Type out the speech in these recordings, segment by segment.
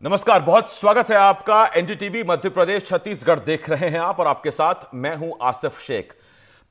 नमस्कार, बहुत स्वागत है आपका। एनडीटीवी मध्य प्रदेश छत्तीसगढ़ देख रहे हैं आप और आपके साथ मैं हूं आसिफ शेख।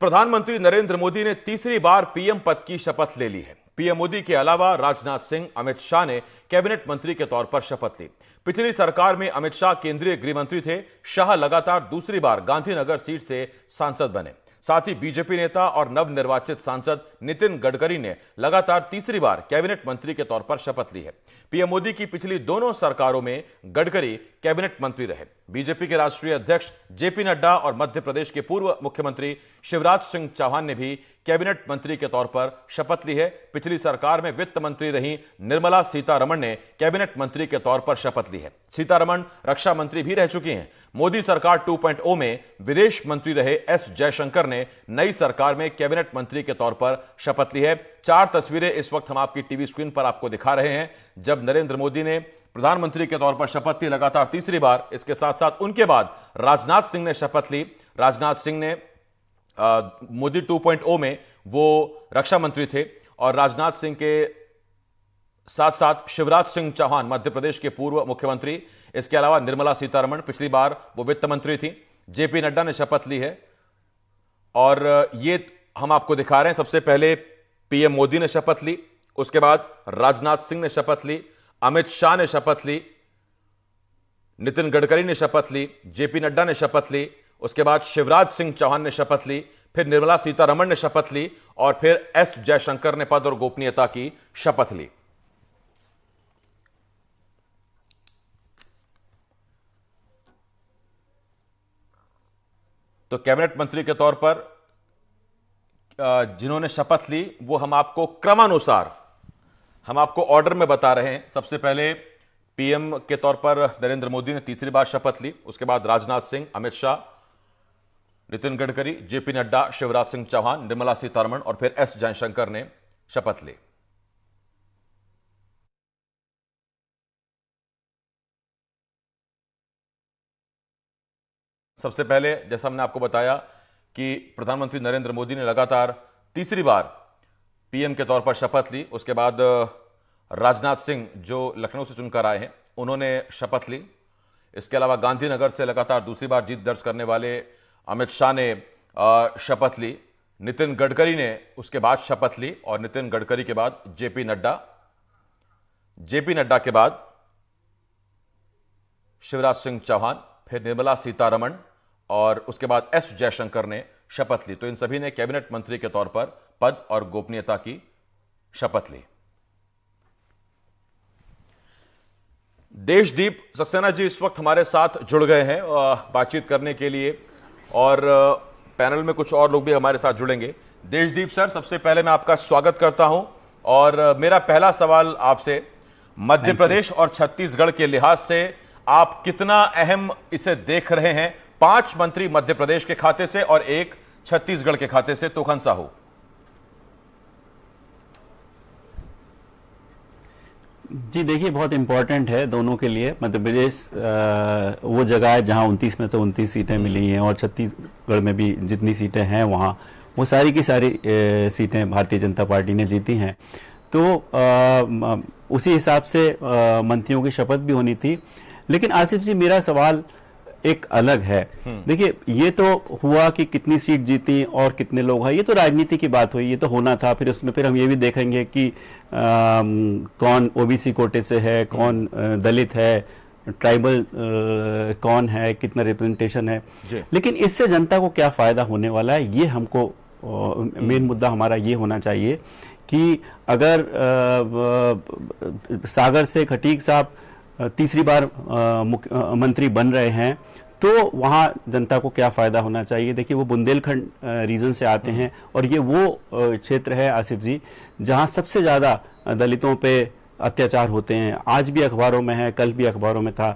प्रधानमंत्री नरेंद्र मोदी ने तीसरी बार पीएम पद की शपथ ले ली है। पीएम मोदी के अलावा राजनाथ सिंह, अमित शाह ने कैबिनेट मंत्री के तौर पर शपथ ली। पिछली सरकार में अमित शाह केंद्रीय गृह मंत्री थे। शाह लगातार दूसरी बार गांधीनगर सीट से सांसद बने। साथ ही बीजेपी नेता और नवनिर्वाचित सांसद नितिन गडकरी ने लगातार तीसरी बार कैबिनेट मंत्री के तौर पर शपथ ली है। पीएम मोदी की पिछली दोनों सरकारों में गडकरी कैबिनेट मंत्री रहे। बीजेपी के राष्ट्रीय अध्यक्ष जेपी नड्डा और मध्य प्रदेश के पूर्व मुख्यमंत्री शिवराज सिंह चौहान ने भी कैबिनेट मंत्री के तौर पर शपथ ली है। पिछली सरकार में वित्त मंत्री रही निर्मला सीतारमण ने कैबिनेट मंत्री के तौर पर शपथ ली है। सीतारमण रक्षा मंत्री भी रह चुकी हैं। मोदी सरकार 2.0 में विदेश मंत्री रहे एस जयशंकर ने नई सरकार में कैबिनेट मंत्री के तौर पर शपथ ली है। 4 तस्वीरें इस वक्त हम आपकी टीवी स्क्रीन पर आपको दिखा रहे हैं, जब नरेंद्र मोदी ने प्रधानमंत्री के तौर पर शपथ ली लगातार तीसरी बार। इसके साथ साथ उनके बाद राजनाथ सिंह ने शपथ ली। राजनाथ सिंह ने मोदी 2.0 में वो रक्षा मंत्री थे और राजनाथ सिंह के साथ साथ शिवराज सिंह चौहान मध्य प्रदेश के पूर्व मुख्यमंत्री, इसके अलावा निर्मला सीतारमण पिछली बार वो वित्त मंत्री थी। जेपी नड्डा ने शपथ ली है और ये हम आपको दिखा रहे हैं। सबसे पहले पीएम मोदी ने शपथ ली, उसके बाद राजनाथ सिंह ने शपथ ली, अमित शाह ने शपथ ली, नितिन गडकरी ने शपथ ली, जेपी नड्डा ने शपथ ली, उसके बाद शिवराज सिंह चौहान ने शपथ ली, फिर निर्मला सीतारमण ने शपथ ली और फिर एस जयशंकर ने पद और गोपनीयता की शपथ ली। तो कैबिनेट मंत्री के तौर पर जिन्होंने शपथ ली वो हम आपको क्रमानुसार हम आपको ऑर्डर में बता रहे हैं। सबसे पहले पीएम के तौर पर नरेंद्र मोदी ने तीसरी बार शपथ ली, उसके बाद राजनाथ सिंह, अमित शाह, नितिन गडकरी, जेपी नड्डा, शिवराज सिंह चौहान, निर्मला सीतारमण और फिर एस जयशंकर ने शपथ ली। सबसे पहले जैसा हमने आपको बताया कि प्रधानमंत्री नरेंद्र मोदी ने लगातार तीसरी बार पीएम के तौर पर शपथ ली। उसके बाद राजनाथ सिंह जो लखनऊ से चुनकर आए हैं उन्होंने शपथ ली। इसके अलावा गांधीनगर से लगातार दूसरी बार जीत दर्ज करने वाले अमित शाह ने शपथ ली। नितिन गडकरी ने उसके बाद शपथ ली और नितिन गडकरी के बाद जेपी नड्डा के बाद शिवराज सिंह चौहान, फिर निर्मला सीतारमण और उसके बाद एस जयशंकर ने शपथ ली। तो इन सभी ने कैबिनेट मंत्री के तौर पर पद और गोपनीयता की शपथ ली। देशदीप सक्सेना जी इस वक्त हमारे साथ जुड़ गए हैं बातचीत करने के लिए और पैनल में कुछ और लोग भी हमारे साथ जुड़ेंगे। देशदीप सर, सबसे पहले मैं आपका स्वागत करता हूं और मेरा पहला सवाल आपसे, मध्य प्रदेश और छत्तीसगढ़ के लिहाज से आप कितना अहम इसे देख रहे हैं? 5 मंत्री मध्य प्रदेश के खाते से और 1 छत्तीसगढ़ के खाते से, तोखन साहू। जी देखिए, बहुत इंपॉर्टेंट है दोनों के लिए। मध्य प्रदेश वो जगह है जहां 29 में से 29 सीटें मिली हैं और छत्तीसगढ़ में भी जितनी सीटें हैं वहां वो सारी की सारी सीटें भारतीय जनता पार्टी ने जीती हैं। तो उसी हिसाब से मंत्रियों की शपथ भी होनी थी। लेकिन आसिफ जी, मेरा सवाल एक अलग है। देखिए, ये तो हुआ कि कितनी सीट जीती और कितने लोग हैं, ये तो राजनीति की बात हुई, ये तो होना था। फिर उसमें फिर हम ये भी देखेंगे कि कौन ओबीसी कोटे से है, कौन दलित है, ट्राइबल कौन है, कितना रिप्रेजेंटेशन है। लेकिन इससे जनता को क्या फायदा होने वाला है, ये हमको मेन मुद्दा हमारा ये होना चाहिए कि अगर सागर से खटीक साहब तीसरी बार मंत्री बन रहे हैं तो वहां जनता को क्या फायदा होना चाहिए। देखिए, वो बुंदेलखंड रीजन से आते हैं और ये वो क्षेत्र है आसिफ जी जहां सबसे ज्यादा दलितों पे अत्याचार होते हैं। आज भी अखबारों में है, कल भी अखबारों में था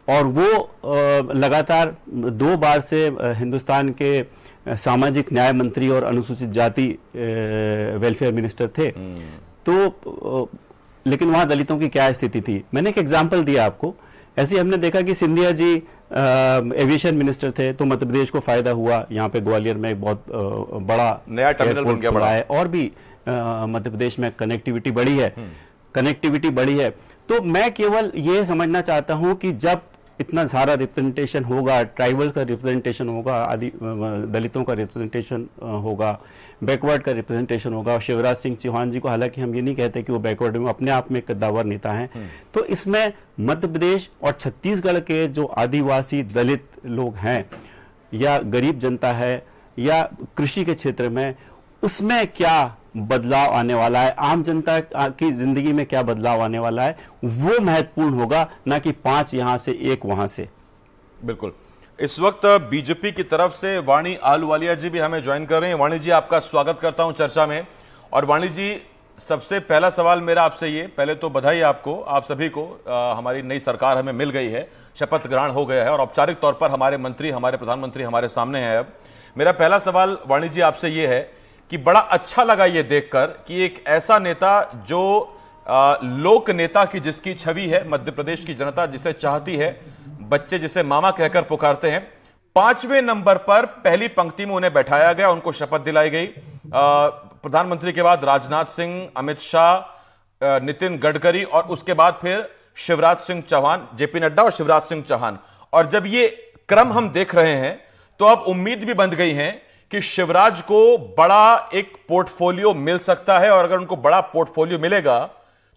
और वो लगातार 2 बार से हिंदुस्तान के सामाजिक न्याय मंत्री और अनुसूचित जाति वेलफेयर मिनिस्टर थे। तो लेकिन वहां दलितों की क्या स्थिति थी, मैंने एक एग्जाम्पल दिया आपको। ऐसे हमने देखा कि सिंधिया जी एविएशन मिनिस्टर थे तो मध्य प्रदेश को फायदा हुआ। यहाँ पे ग्वालियर में एक बहुत बड़ा नया टर्मिनल बन गया, बड़ा है और भी मध्य प्रदेश में कनेक्टिविटी बढ़ी है। तो मैं केवल ये समझना चाहता हूं कि जब इतना सारा रिप्रेजेंटेशन होगा, ट्राइबल का रिप्रेजेंटेशन होगा, आदि दलितों का रिप्रेजेंटेशन होगा, बैकवर्ड का रिप्रेजेंटेशन होगा, शिवराज सिंह चौहान जी को, हालांकि हम ये नहीं कहते कि वो बैकवर्ड में, अपने आप में एक कद्दावर नेता हैं, तो इसमें मध्य प्रदेश और छत्तीसगढ़ के जो आदिवासी दलित लोग हैं या गरीब जनता है या कृषि के क्षेत्र में, उसमें क्या बदलाव आने वाला है, आम जनता की जिंदगी में क्या बदलाव आने वाला है, वो महत्वपूर्ण होगा, ना कि 5 यहां से 1 वहां से। बिल्कुल। इस वक्त बीजेपी की तरफ से वाणी आहलूवालिया जी भी हमें ज्वाइन कर रहे हैं। वाणी जी, आपका स्वागत करता हूं चर्चा में। और वाणी जी, सबसे पहला सवाल मेरा आपसे ये, पहले तो बधाई आपको, आप सभी को, हमारी नई सरकार हमें मिल गई है, शपथ ग्रहण हो गया है और औपचारिक तौर पर हमारे मंत्री, हमारे प्रधानमंत्री हमारे सामने हैं। अब मेरा पहला सवाल वाणी जी आपसे ये है कि बड़ा अच्छा लगा ये देखकर कि एक ऐसा नेता जो लोक नेता की जिसकी छवि है, मध्य प्रदेश की जनता जिसे चाहती है, बच्चे जिसे मामा कहकर पुकारते हैं, 5वें नंबर पर पहली पंक्ति में उन्हें बैठाया गया, उनको शपथ दिलाई गई। प्रधानमंत्री के बाद राजनाथ सिंह, अमित शाह, नितिन गडकरी और उसके बाद फिर शिवराज सिंह चौहान, जेपी नड्डा और शिवराज सिंह चौहान। और जब ये क्रम हम देख रहे हैं तो अब उम्मीद भी बंध गई है कि शिवराज को बड़ा एक पोर्टफोलियो मिल सकता है और अगर उनको बड़ा पोर्टफोलियो मिलेगा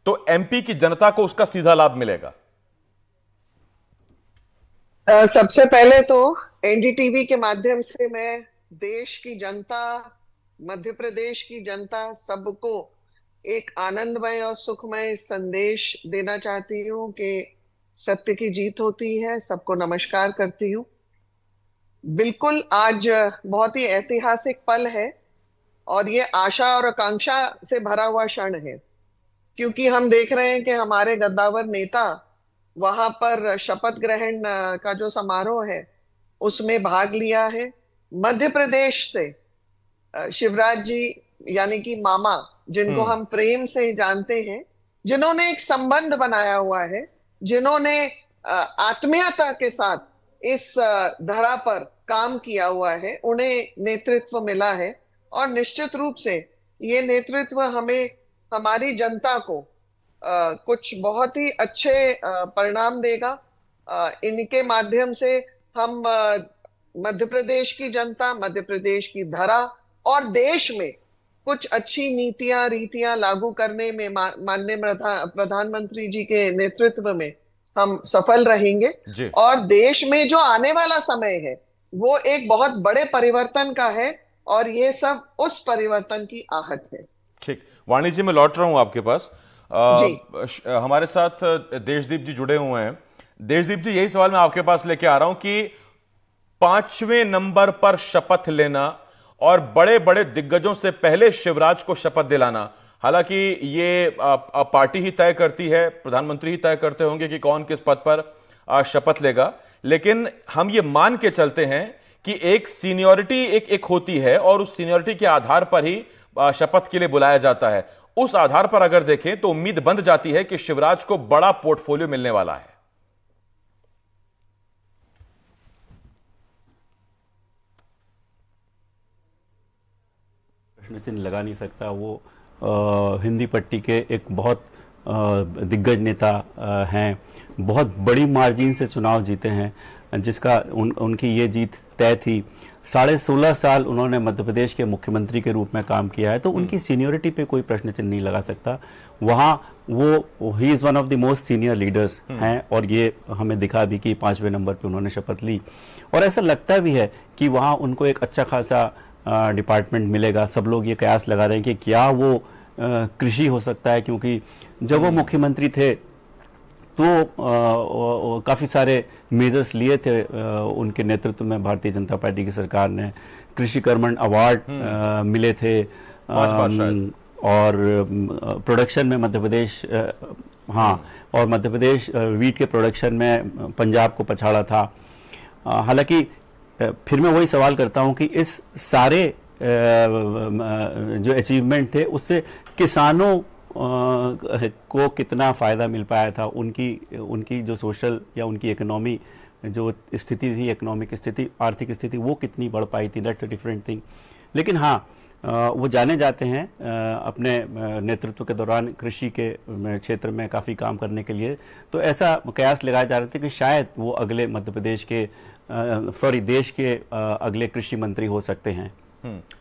तो एमपी की जनता को उसका सीधा लाभ मिलेगा। सबसे पहले तो एनडीटीवी के माध्यम से मैं देश की जनता, मध्य प्रदेश की जनता, सबको एक आनंदमय और सुखमय संदेश देना चाहती हूँ कि सत्य की जीत होती है। सबको नमस्कार करती हूँ। बिल्कुल आज बहुत ही ऐतिहासिक पल है और ये आशा और आकांक्षा से भरा हुआ क्षण है, क्योंकि हम देख रहे हैं कि हमारे गद्दावर नेता वहां पर शपथ ग्रहण का जो समारोह है उसमें भाग लिया है। मध्य प्रदेश से शिवराज जी यानी कि मामा, जिनको हम प्रेम से जानते हैं, जिन्होंने एक संबंध बनाया हुआ है, जिन्होंने आत्मीयता के साथ इस धरा पर काम किया हुआ है, उन्हें नेतृत्व मिला है और निश्चित रूप से ये नेतृत्व हमें, हमारी जनता को कुछ बहुत ही अच्छे परिणाम देगा। इनके माध्यम से हम मध्य प्रदेश की जनता, मध्य प्रदेश की धरा और देश में कुछ अच्छी नीतियां, रीतियां लागू करने में माननीय प्रधानमंत्री जी के नेतृत्व में हम सफल रहेंगे और देश में जो आने वाला समय है वो एक बहुत बड़े परिवर्तन का है और ये सब उस परिवर्तन की आहट है। ठीक, वाणी जी मैं लौट रहा हूं आपके पास। हमारे साथ देशदीप जी जुड़े हुए हैं। देशदीप जी, यही सवाल मैं आपके पास लेके आ रहा हूं कि 5वें नंबर पर शपथ लेना और बड़े बड़े दिग्गजों से पहले शिवराज को शपथ दिलाना, हालांकि ये पार्टी ही तय करती है, प्रधानमंत्री ही तय करते होंगे कि कौन किस पद पर शपथ लेगा, लेकिन हम ये मान के चलते हैं कि एक सीनियरिटी एक होती है और उस सीनियरिटी के आधार पर ही शपथ के लिए बुलाया जाता है। उस आधार पर अगर देखें तो उम्मीद बंध जाती है कि शिवराज को बड़ा पोर्टफोलियो मिलने वाला है। प्रश्न चिन्ह लगा नहीं सकता। वो हिंदी पट्टी के एक बहुत दिग्गज नेता हैं, बहुत बड़ी मार्जिन से चुनाव जीते हैं, जिसका उनकी ये जीत तय थी। 16.5 साल उन्होंने मध्य प्रदेश के मुख्यमंत्री के रूप में काम किया है, तो उनकी सीनियरिटी पे कोई प्रश्न चिन्ह नहीं लगा सकता। वहाँ वो he is one of the most senior leaders हैं और ये हमें दिखा भी कि 5वें नंबर पे उन्होंने शपथ ली और ऐसा लगता भी है कि वहाँ उनको एक अच्छा खासा डिपार्टमेंट मिलेगा। सब लोग ये कयास लगा रहे हैं कि क्या वो कृषि हो सकता है, क्योंकि जब वो मुख्यमंत्री थे तो काफ़ी सारे मेजर्स लिए थे उनके नेतृत्व में भारतीय जनता पार्टी की सरकार ने। कृषि कर्मण अवार्ड मिले थे और प्रोडक्शन में मध्य प्रदेश, और मध्य प्रदेश वीट के प्रोडक्शन में पंजाब को पछाड़ा था। हालांकि फिर मैं वही सवाल करता हूं कि इस सारे जो अचीवमेंट थे उससे किसानों को कितना फायदा मिल पाया था, उनकी जो सोशल या उनकी इकोनॉमी जो स्थिति थी, इकोनॉमिक स्थिति, आर्थिक स्थिति, वो कितनी बढ़ पाई थी, दैट्स अ डिफरेंट थिंग। लेकिन हाँ, वो जाने जाते हैं अपने नेतृत्व के दौरान कृषि के क्षेत्र में काफ़ी काम करने के लिए। तो ऐसा कयास लगाया जा रहा था कि शायद वो अगले मध्य प्रदेश के देश के अगले कृषि मंत्री हो सकते हैं।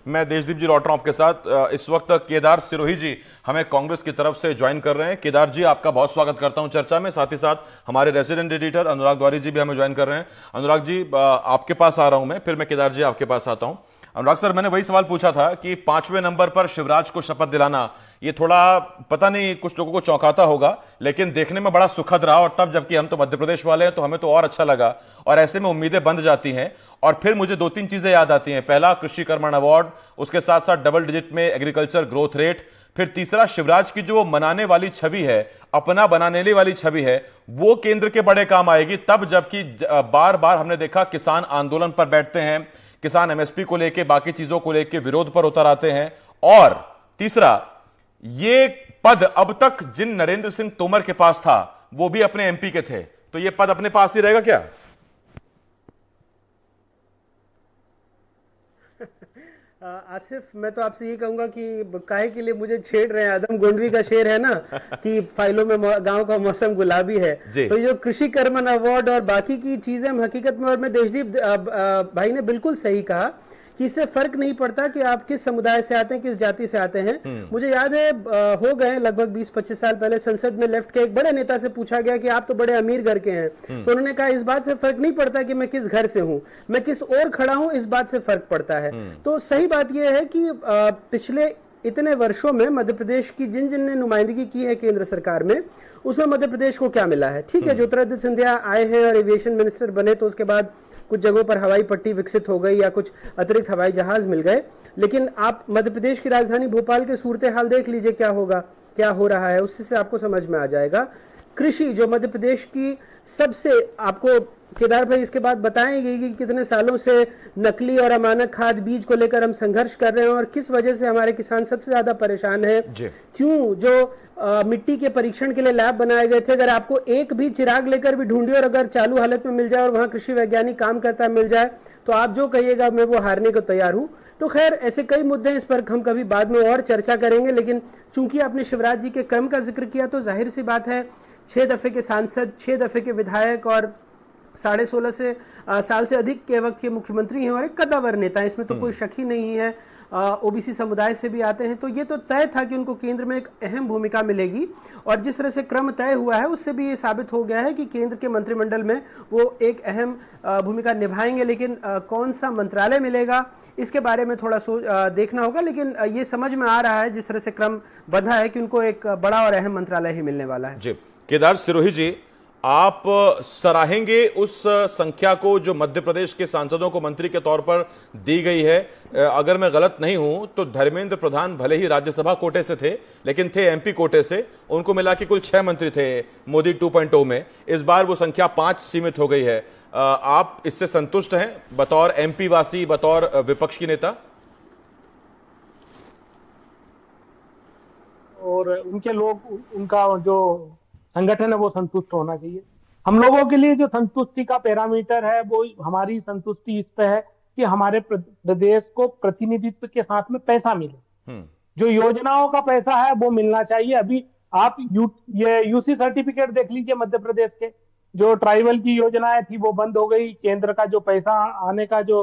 मैं देशदीप जी लौट रहा हूं आपके साथ। इस वक्त केदार सिरोही जी हमें कांग्रेस की तरफ से ज्वाइन कर रहे हैं। केदार जी, आपका बहुत स्वागत करता हूं चर्चा में। साथ ही साथ हमारे रेजिडेंट एडिटर अनुराग द्वारी जी भी हमें ज्वाइन कर रहे हैं। अनुराग जी, आपके पास आ रहा हूं मैं, फिर मैं केदार जी आपके पास आता हूं। अनुराग सर, मैंने वही सवाल पूछा था कि 5वें नंबर पर शिवराज को शपथ दिलाना, ये थोड़ा पता नहीं कुछ लोगों को चौंकाता होगा, लेकिन देखने में बड़ा सुखद रहा। और तब जबकि हम तो मध्य प्रदेश वाले हैं तो हमें तो और अच्छा लगा, और ऐसे में उम्मीदें बंध जाती हैं। और फिर मुझे 2-3 चीजें याद आती हैं। पहला, कृषि कर्मण अवार्ड, उसके साथ साथ डबल डिजिट में एग्रीकल्चर ग्रोथ रेट, फिर तीसरा, शिवराज की जो मनाने वाली छवि है, अपना बनाने वाली छवि है, वो केंद्र के बड़े काम आएगी तब जबकि बार बार हमने देखा किसान आंदोलन पर बैठते हैं, किसान एमएसपी को लेके, बाकी चीजों को लेके विरोध पर उतर आते हैं। और तीसरा, ये पद अब तक जिन नरेंद्र सिंह तोमर के पास था वो भी अपने एमपी के थे, तो ये पद अपने पास ही रहेगा क्या? आसिफ, मैं तो आपसे ये कहूंगा कि काहे के लिए मुझे छेड़ रहे हैं। आदम गोंडवी का शेर है ना कि फाइलों में गांव का मौसम गुलाबी है। तो जो कृषि कर्मण अवार्ड और बाकी की चीजें हम हकीकत में, और मैं देशदीप भाई ने बिल्कुल सही कहा कि इससे फर्क नहीं पड़ता कि आप किस समुदाय से आते हैं, किस जाति से आते हैं। मुझे याद है हो गए लगभग 20-25 साल पहले संसद में लेफ्ट के एक बड़े नेता से पूछा गया कि आप तो बड़े अमीर घर के हैं, तो उन्होंने कहा इस बात से फर्क नहीं पड़ता कि मैं किस घर से हूं, मैं किस ओर खड़ा हूं, इस बात से फर्क पड़ता है। तो सही बात यह है कि पिछले इतने वर्षों में मध्य प्रदेश की जिन जिन ने नुमाइंदगी की है केंद्र सरकार में, उसमें मध्य प्रदेश को क्या मिला है? ठीक है, ज्योतिरादित्य सिंधिया आए हैं और एविएशन मिनिस्टर बने तो उसके बाद कुछ जगहों पर हवाई पट्टी विकसित हो गई या कुछ अतिरिक्त हवाई जहाज मिल गए, लेकिन आप मध्य प्रदेश की राजधानी भोपाल के सूरत हाल देख लीजिए, क्या होगा, क्या हो रहा है, उससे आपको समझ में आ जाएगा। कृषि जो मध्य प्रदेश की सबसे, आपको केदार भाई इसके बाद बताएंगे कि कितने सालों से नकली और अमानक खाद बीज को लेकर हम संघर्ष कर रहे हैं और किस वजह से हमारे किसान सबसे ज्यादा परेशान है। क्यों जो मिट्टी के परीक्षण के लिए लैब बनाए गए थे, अगर आपको एक भी चिराग लेकर भी ढूंढिए और अगर चालू हालत में मिल जाए और वहां कृषि वैज्ञानिक काम करता मिल जाए, तो आप जो कहिएगा मैं वो हारने को तैयार हूं। तो खैर, ऐसे कई मुद्दे, इस पर हम कभी बाद में और चर्चा करेंगे। लेकिन चूंकि आपने शिवराज जी के क्रम का जिक्र किया, तो जाहिर सी बात है 6 दफे के सांसद, 6 दफे के विधायक और 16.5 साल से अधिक के वक्त के मुख्यमंत्री हैं और एक कद्दावर नेता है, इसमें तो कोई शक ही नहीं है। ओबीसी समुदाय से भी आते हैं, तो ये तो तय था कि उनको केंद्र में एक अहम भूमिका मिलेगी। और जिस तरह से क्रम तय हुआ है उससे भी ये साबित हो गया है कि केंद्र के मंत्रिमंडल में वो एक अहम भूमिका निभाएंगे। लेकिन कौन सा मंत्रालय मिलेगा इसके बारे में थोड़ा देखना होगा। लेकिन ये समझ में आ रहा है जिस तरह से क्रम बंधा है कि उनको एक बड़ा और अहम मंत्रालय ही मिलने वाला है। जी, केदार सिरोही जी, आप सराहेंगे उस संख्या को जो मध्य प्रदेश के सांसदों को मंत्री के तौर पर दी गई है? अगर मैं गलत नहीं हूं तो धर्मेंद्र प्रधान भले ही राज्यसभा कोटे से थे, लेकिन थे एमपी कोटे से, उनको मिला कि कुल 6 मंत्री थे मोदी 2.0 में। इस बार वो संख्या 5 सीमित हो गई है। आप इससे संतुष्ट हैं बतौर एमपी वासी, बतौर विपक्ष की नेता? और उनके लोग, उनका जो संगठन है वो संतुष्ट होना चाहिए। हम लोगों के लिए जो संतुष्टि का पैरामीटर है वो हमारी संतुष्टि इस पे है कि हमारे प्रदेश को प्रतिनिधित्व के साथ में पैसा मिले। जो योजनाओं का पैसा है वो मिलना चाहिए। अभी आप ये यूसी सर्टिफिकेट देख लीजिए, मध्य प्रदेश के जो ट्राइबल की योजनाएं थी वो बंद हो गई। केंद्र का जो पैसा आने का जो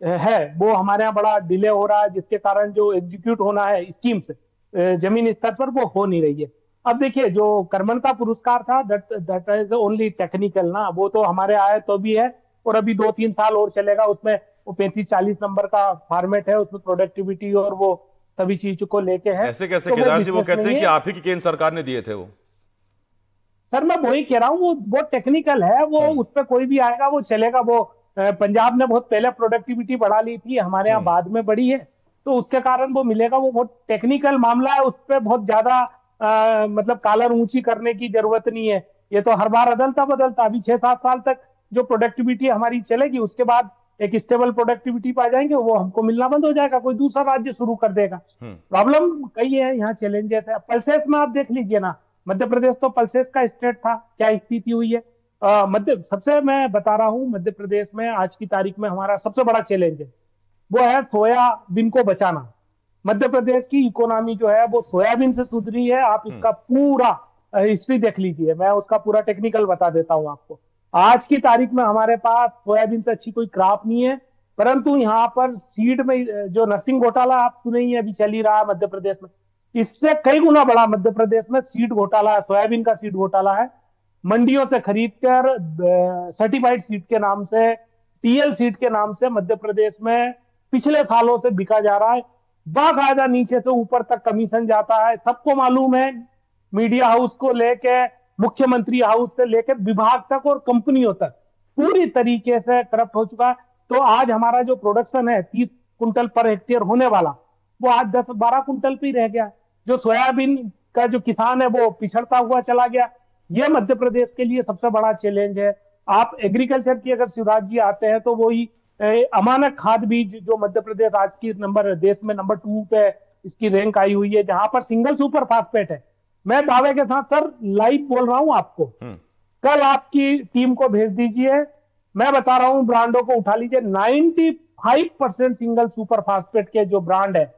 है वो हमारे यहाँ बड़ा डिले हो रहा है, जिसके कारण जो एग्जीक्यूट होना है स्कीम्स जमीन स्तर पर वो हो नहीं रही है। अब देखिए, जो कर्मण का पुरस्कार था दैट इज ओनली टेक्निकल ना, वो तो हमारे आए तो भी है और अभी 2-3 साल और चलेगा। उसमें वो 35-40 नंबर का फॉर्मेट है, उसमें प्रोडक्टिविटी और वो सभी चीज को लेके है। ऐसे कैसे तो केदार जी? वो कहते हैं कि आप ही की केंद्र सरकार ने दिए थे वो। सर मैं वही कह रहा हूँ, वो टेक्निकल है, वो उस पर कोई भी आएगा वो चलेगा। वो पंजाब ने बहुत पहले प्रोडक्टिविटी बढ़ा ली थी, हमारे यहाँ बाद में बढ़ी है, तो उसके कारण वो मिलेगा। वो बहुत टेक्निकल मामला है, उस पर बहुत ज्यादा मतलब कालर ऊंची करने की जरूरत नहीं है। ये तो हर बार अदलता बदलता। अभी 6-7 साल तक जो प्रोडक्टिविटी हमारी चलेगी, उसके बाद एक स्टेबल प्रोडक्टिविटी पा जाएंगे, वो हमको मिलना बंद हो जाएगा, कोई दूसरा राज्य शुरू कर देगा। प्रॉब्लम कई है यहाँ, चैलेंजेस है। पल्सेस में आप देख लीजिए ना, मध्य प्रदेश तो पल्सेस का स्टेट था, क्या स्थिति हुई है। सबसे मैं बता रहा हूँ, मध्य प्रदेश में आज की तारीख में हमारा सबसे बड़ा चैलेंज है वो है सोयाबीन को बचाना। मध्य प्रदेश की इकोनॉमी जो है वो सोयाबीन से सुधरी है। आप इसका पूरा हिस्ट्री देख लीजिए, मैं उसका पूरा टेक्निकल बता देता हूं आपको। आज की तारीख में हमारे पास सोयाबीन से अच्छी कोई क्रॉप नहीं है, परंतु यहाँ पर सीड में जो नर्सिंग घोटाला आप सुने ही अभी चल ही रहा है मध्य प्रदेश में, इससे कई गुना बड़ा मध्य प्रदेश में सीड घोटाला, सोयाबीन का सीड घोटाला है। मंडियों से खरीदकर सर्टिफाइड सीड के नाम से, टीएल सीड के नाम से मध्य प्रदेश में पिछले सालों से बिका जा रहा है। बाकायदा नीचे से ऊपर तक कमीशन जाता है। सबको मालूम है, मीडिया हाउस को लेके, मुख्यमंत्री हाउस से लेकर विभाग तक और कंपनियों तक पूरी तरीके से करप्ट हो चुका है। तो आज हमारा जो प्रोडक्शन है 30 कुंटल पर हेक्टेयर होने वाला, वो आज 10-12 कुंटल पे ही रह गया। जो सोयाबीन का जो किसान है वो पिछड़ता हुआ चला गया। यह मध्य प्रदेश के लिए सबसे बड़ा चैलेंज है। आप एग्रीकल्चर की अगर शिवराज जी आते हैं तो वही अमानक खाद बीज जो मध्य प्रदेश आज की देश में नंबर 2 पे इसकी रैंक आई हुई है, जहां पर सिंगल सुपर फास्फेट है। मैं दावे के साथ सर लाइव बोल रहा हूं आपको, कल आपकी टीम को भेज दीजिए, मैं बता रहा हूं ब्रांडों को उठा लीजिए। 95% सिंगल सुपर फास्फेट के जो ब्रांड है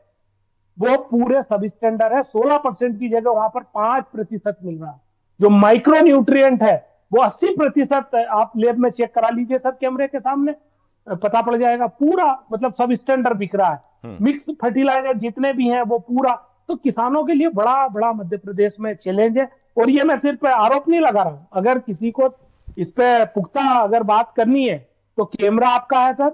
वो पूरे सब स्टैंडर्ड है। 16% की जगह वहां पर 5% मिल रहा है। जो माइक्रो न्यूट्रिएंट है वो 80%, आप लैब में चेक करा लीजिए सर, कैमरे के सामने पता पड़ जाएगा। पूरा मतलब सब स्टैंडर्ड बिक रहा है। मिक्स फर्टिलाइजर जितने भी हैं वो पूरा, तो किसानों के लिए बड़ा बड़ा मध्य प्रदेश में चैलेंज है। और ये मैं सिर्फ आरोप नहीं लगा रहा हूं, अगर किसी को इस पे पुख्ता अगर बात करनी है तो कैमरा आपका है सर,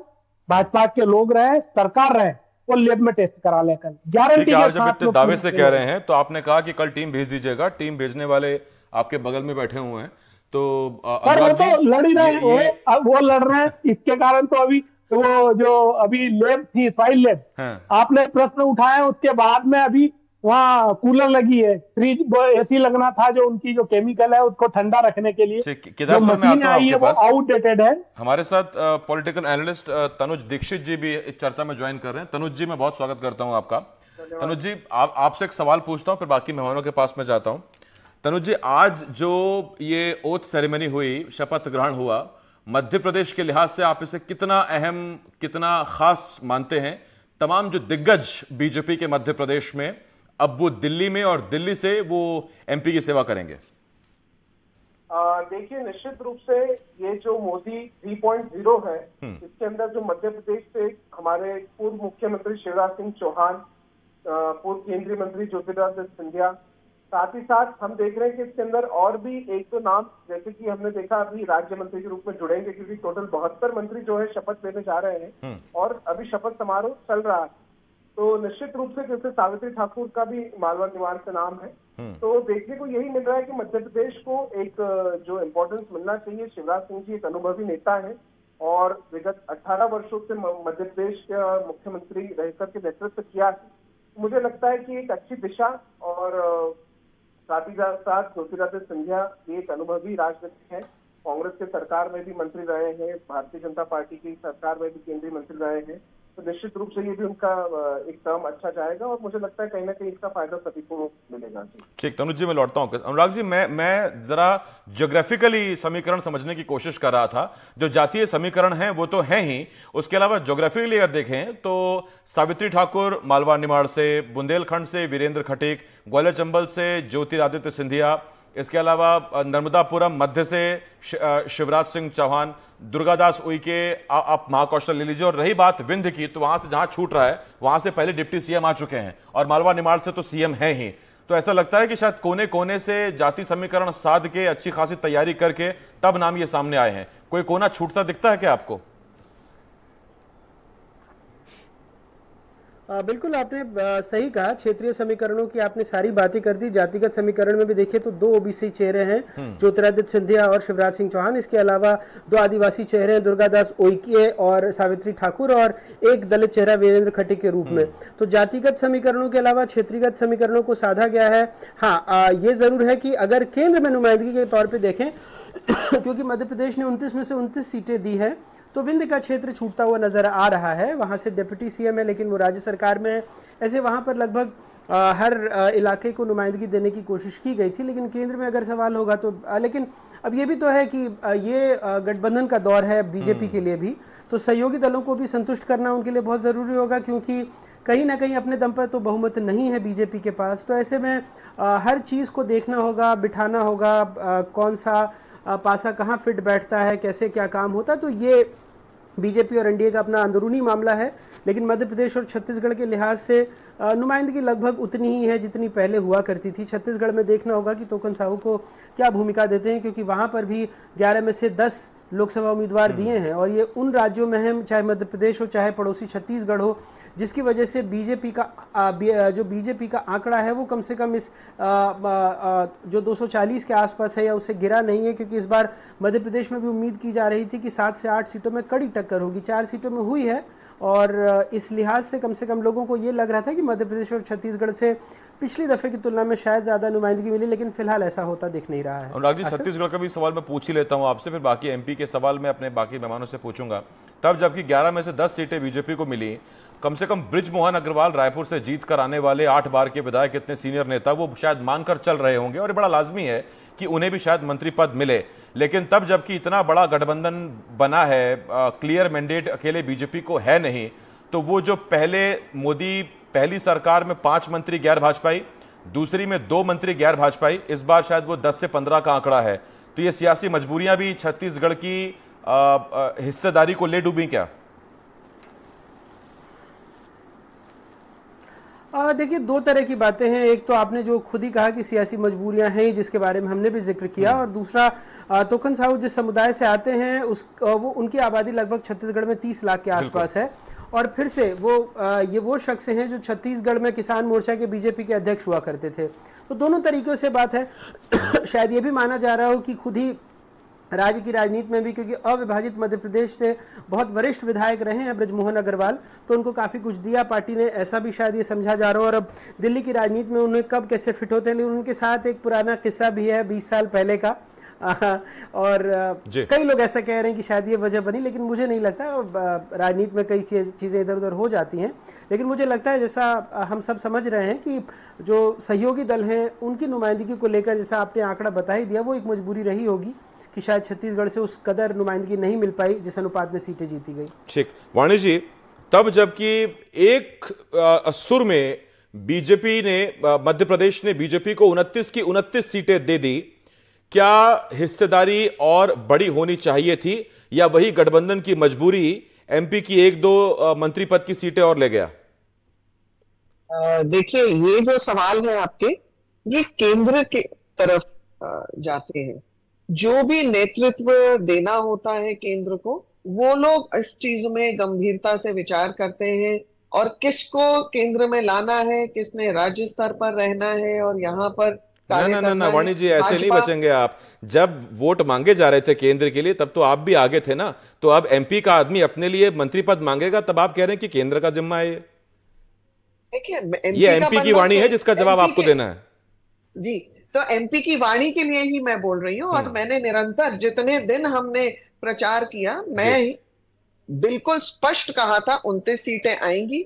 भाजपा के लोग रहे, सरकार रहे, और लैब में टेस्ट करा लेकर गारंटी। आप जब इतने दावे से कह रहे हैं तो आपने कहा कि कल टीम भेज दीजिएगा, टीम भेजने वाले आपके बगल में बैठे हुए हैं, तो पर वो तो लड़ ही रहे हैं, वो लड़ रहे हैं। इसके कारण तो अभी वो जो अभी लैब थी, सॉइल लैब, आपने प्रश्न उठाया, उसके बाद में अभी वहाँ कूलर लगी है, फ्रिज, एसी लगना था, जो उनकी जो केमिकल है उसको ठंडा रखने के लिए जो मशीन आई है वो आउटडेटेड है। हमारे साथ पॉलिटिकल एनालिस्ट तनुज दीक्षित जी भी इस चर्चा में ज्वाइन कर रहे हैं। तनुज जी, मैं बहुत स्वागत करता हूं आपका। तनुज जी, आपसे एक सवाल पूछता हूं, फिर बाकी मेहमानों के पास में जाता हूं। तनुज जी, आज जो ये ओथ सेरेमनी हुई, शपथ ग्रहण हुआ, मध्य प्रदेश के लिहाज से आप इसे कितना अहम, कितना खास मानते हैं? तमाम जो दिग्गज बीजेपी के मध्य प्रदेश में, अब वो दिल्ली में और दिल्ली से वो एमपी की सेवा करेंगे। देखिए, निश्चित रूप से ये जो मोदी 3.0 है, इसके अंदर जो मध्य प्रदेश से हमारे पूर्व मुख्यमंत्री शिवराज सिंह चौहान, पूर्व केंद्रीय मंत्री ज्योतिरादित्य सिंधिया, साथ ही साथ हम देख रहे हैं कि इसके अंदर और भी एक दो नाम, जैसे कि हमने देखा अभी राज्य मंत्री के रूप में जुड़ेंगे, क्योंकि टोटल 72 मंत्री जो है शपथ लेने जा रहे हैं और अभी शपथ समारोह चल रहा है। तो निश्चित रूप से जैसे सावित्री ठाकुर का भी मालवा निवाड़ से नाम है, तो देखने को यही मिल रहा है कि मध्य प्रदेश को एक जो इम्पोर्टेंस मिलना चाहिए। शिवराज सिंह जी एक अनुभवी नेता है और विगत 18 वर्षों से मध्य प्रदेश के मुख्यमंत्री रहकर के नेतृत्व किया है। मुझे लगता है कि एक अच्छी दिशा, और साथ ही साथ ज्योतिरादित्य सिंधिया भी एक अनुभवी राजनीतिक है, कांग्रेस के सरकार में भी मंत्री रहे हैं, भारतीय जनता पार्टी की सरकार में भी केंद्रीय मंत्री रहे हैं, तो निश्चित रूप से ये भी उनका एक टर्म अच्छा जाएगा और मुझे लगता है कहीं ना कहीं इसका फायदा सभी को मिलेगा। ठीक, तनुज जी, मैं लौटता हूं। अनुराग जी, मैं जरा ज्योग्राफिकली समीकरण समझने की कोशिश कर रहा था। जो जातीय समीकरण है वो तो है ही, उसके अलावा ज्योग्राफिकली अगर देखें तो सावित्री ठाकुर मालवा निमाड़ से, बुंदेलखंड से वीरेंद्र खटीक, ग्वालियर चंबल से ज्योतिरादित्य सिंधिया, इसके अलावा नर्मदापुरम मध्य से शिवराज सिंह चौहान, दुर्गादास उइके, आप महाकौशल ले लीजिए। और रही बात विंध्य की, तो वहां से जहां छूट रहा है वहां से पहले डिप्टी सीएम आ चुके हैं और मालवा निमाड़ से तो सीएम है ही। तो ऐसा लगता है कि शायद कोने कोने से जाति समीकरण साध के, अच्छी खासी तैयारी करके तब नाम ये सामने आए हैं। कोई कोना छूटता दिखता है क्या आपको? बिल्कुल, आपने सही कहा। क्षेत्रीय समीकरणों की आपने सारी बातें कर दी। जातिगत समीकरण में भी देखिए तो 2 ओबीसी चेहरे हैं, ज्योतिरादित्य सिंधिया और शिवराज सिंह चौहान। इसके अलावा 2 आदिवासी चेहरे हैं, दुर्गादास उइके और सावित्री ठाकुर, और एक दलित चेहरा वीरेंद्र खटीक के रूप में। तो जातिगत समीकरणों के अलावा क्षेत्रीगत समीकरणों को साधा गया है। हाँ, ये जरूर है कि अगर केंद्र में नुमाइंदगी के तौर पर देखें क्योंकि मध्य प्रदेश ने 29 में से 29 सीटें दी है, तो विंध्य का क्षेत्र छूटता हुआ नजर आ रहा है। वहां से डिप्टी सीएम है लेकिन वो राज्य सरकार में है। ऐसे वहां पर लगभग हर इलाके को नुमाइंदगी देने की कोशिश की गई थी, लेकिन केंद्र में अगर सवाल होगा तो लेकिन अब ये भी तो है कि ये गठबंधन का दौर है बीजेपी के लिए भी, तो सहयोगी दलों को भी संतुष्ट करना उनके लिए बहुत जरूरी होगा, क्योंकि कहीं ना कहीं अपने दम पर तो बहुमत नहीं है बीजेपी के पास। तो ऐसे में हर चीज़ को देखना होगा, बिठाना होगा, कौन सा पासा कहाँ फिट बैठता है, कैसे क्या काम होता है। तो ये बीजेपी और एनडीए का अपना अंदरूनी मामला है। लेकिन मध्य प्रदेश और छत्तीसगढ़ के लिहाज से नुमाइंदगी लगभग उतनी ही है जितनी पहले हुआ करती थी। छत्तीसगढ़ में देखना होगा कि टोकन साहू को क्या भूमिका देते हैं, क्योंकि वहां पर भी 11 में से 10 लोकसभा उम्मीदवार दिए हैं, और ये उन राज्यों में है, चाहे मध्य प्रदेश हो चाहे पड़ोसी छत्तीसगढ़ हो, जिसकी वजह से बीजेपी का आंकड़ा है वो कम से कम इस जो 240 के आसपास है या उससे गिरा नहीं है। क्योंकि इस बार मध्य प्रदेश में भी उम्मीद की जा रही थी कि 7 से 8 सीटों में कड़ी टक्कर होगी, 4 सीटों में हुई है, और इस लिहाज से कम लोगों को ये लग रहा था कि मध्य प्रदेश और छत्तीसगढ़ से पिछली दफे की तुलना में शायद ज्यादा नुमाइंदगी मिली, लेकिन फिलहाल ऐसा होता दिख नहीं रहा है। अनुराग जी, छत्तीसगढ़ का भी सवाल मैं पूछ ही लेता हूं आपसे, फिर बाकी एमपी के सवाल मैं अपने बाकी मेहमानों से पूछूंगा। तब जबकि 11 में से 10 सीटें बीजेपी को मिली, कम से कम बृजमोहन अग्रवाल रायपुर से जीत कर आने वाले 8 बार के विधायक, इतने सीनियर नेता, वो शायद मानकर चल रहे होंगे और ये बड़ा लाजमी है कि उन्हें भी शायद मंत्री पद मिले। लेकिन तब जबकि इतना बड़ा गठबंधन बना है, क्लियर मैंडेट अकेले बीजेपी को है नहीं, तो वो जो मोदी पहली सरकार में 5 मंत्री गैर भाजपाई, दूसरी में 2 मंत्री गैर भाजपाई, इस बार शायद वो 10 से 15 का आंकड़ा है। तो ये सियासी मजबूरियां भी छत्तीसगढ़ की हिस्सेदारी को ले डूबी क्या? देखिए, 2 तरह की बातें हैं। एक तो आपने जो खुद ही कहा कि सियासी मजबूरियां हैं, जिसके बारे में हमने भी जिक्र किया, और दूसरा टोकन साहू जिस समुदाय से आते हैं वो उनकी आबादी लगभग छत्तीसगढ़ में 30 लाख के आसपास है, और फिर से ये वो शख्स हैं जो छत्तीसगढ़ में किसान मोर्चा के बीजेपी के अध्यक्ष हुआ करते थे। तो दोनों तरीकों से बात है। शायद ये भी माना जा रहा हो कि खुद ही राज्य की राजनीति में भी, क्योंकि अविभाजित मध्य प्रदेश से बहुत वरिष्ठ विधायक रहे हैं बृजमोहन अग्रवाल, तो उनको काफी कुछ दिया पार्टी ने, ऐसा भी शायद ये समझा जा रहा हो। और अब दिल्ली की राजनीति में उन्हें कब कैसे फिट होते हैं, लेकिन उनके साथ एक पुराना किस्सा भी है 20 साल पहले का, और कई लोग ऐसा कह रहे हैं कि शायद ये वजह बनी, लेकिन मुझे नहीं लगता। राजनीति में कई चीजें इधर उधर हो जाती हैं, लेकिन मुझे लगता है जैसा हम सब समझ रहे हैं कि जो सहयोगी दल हैं उनकी नुमाइंदगी को लेकर, जैसा आपने आंकड़ा बता ही दिया, वो एक मजबूरी रही होगी कि शायद छत्तीसगढ़ से उस कदर नुमाइंदगी नहीं मिल पाई जिस अनुपात में सीटें जीती गई। ठीक, वाणी जी, तब जबकि एक सुर में बीजेपी ने, मध्य प्रदेश ने बीजेपी को 29 की 29 सीटें दे दी, क्या हिस्सेदारी और बड़ी होनी चाहिए थी, या वही गठबंधन की मजबूरी एमपी की 1-2 मंत्री पद की सीटें और ले गया? देखिए, ये जो सवाल है आपके, ये केंद्र के तरफ जाते हैं। जो भी नेतृत्व देना होता है केंद्र को, वो लोग इस चीज में गंभीरता से विचार करते हैं, और किसको केंद्र में लाना है, किसने राज्य स्तर पर रहना है और यहाँ पर ना वाणी जी, ऐसे नहीं बचेंगे आप। जब वोट मांगे जा रहे थे केंद्र के लिए, तब तो आप भी आगे थे ना। तो अब एमपी का आदमी अपने लिए मंत्री पद मांगेगा, तब आप कह रहे हैं कि केंद्र का जिम्मा है ये? देखिए, ये एमपी की वाणी है जिसका जवाब आपको देना है जी। तो एमपी की वाणी के लिए ही मैं बोल रही हूँ, और मैंने निरंतर जितने दिन हमने प्रचार किया, मैं बिल्कुल स्पष्ट कहा था 29 सीटें आएंगी,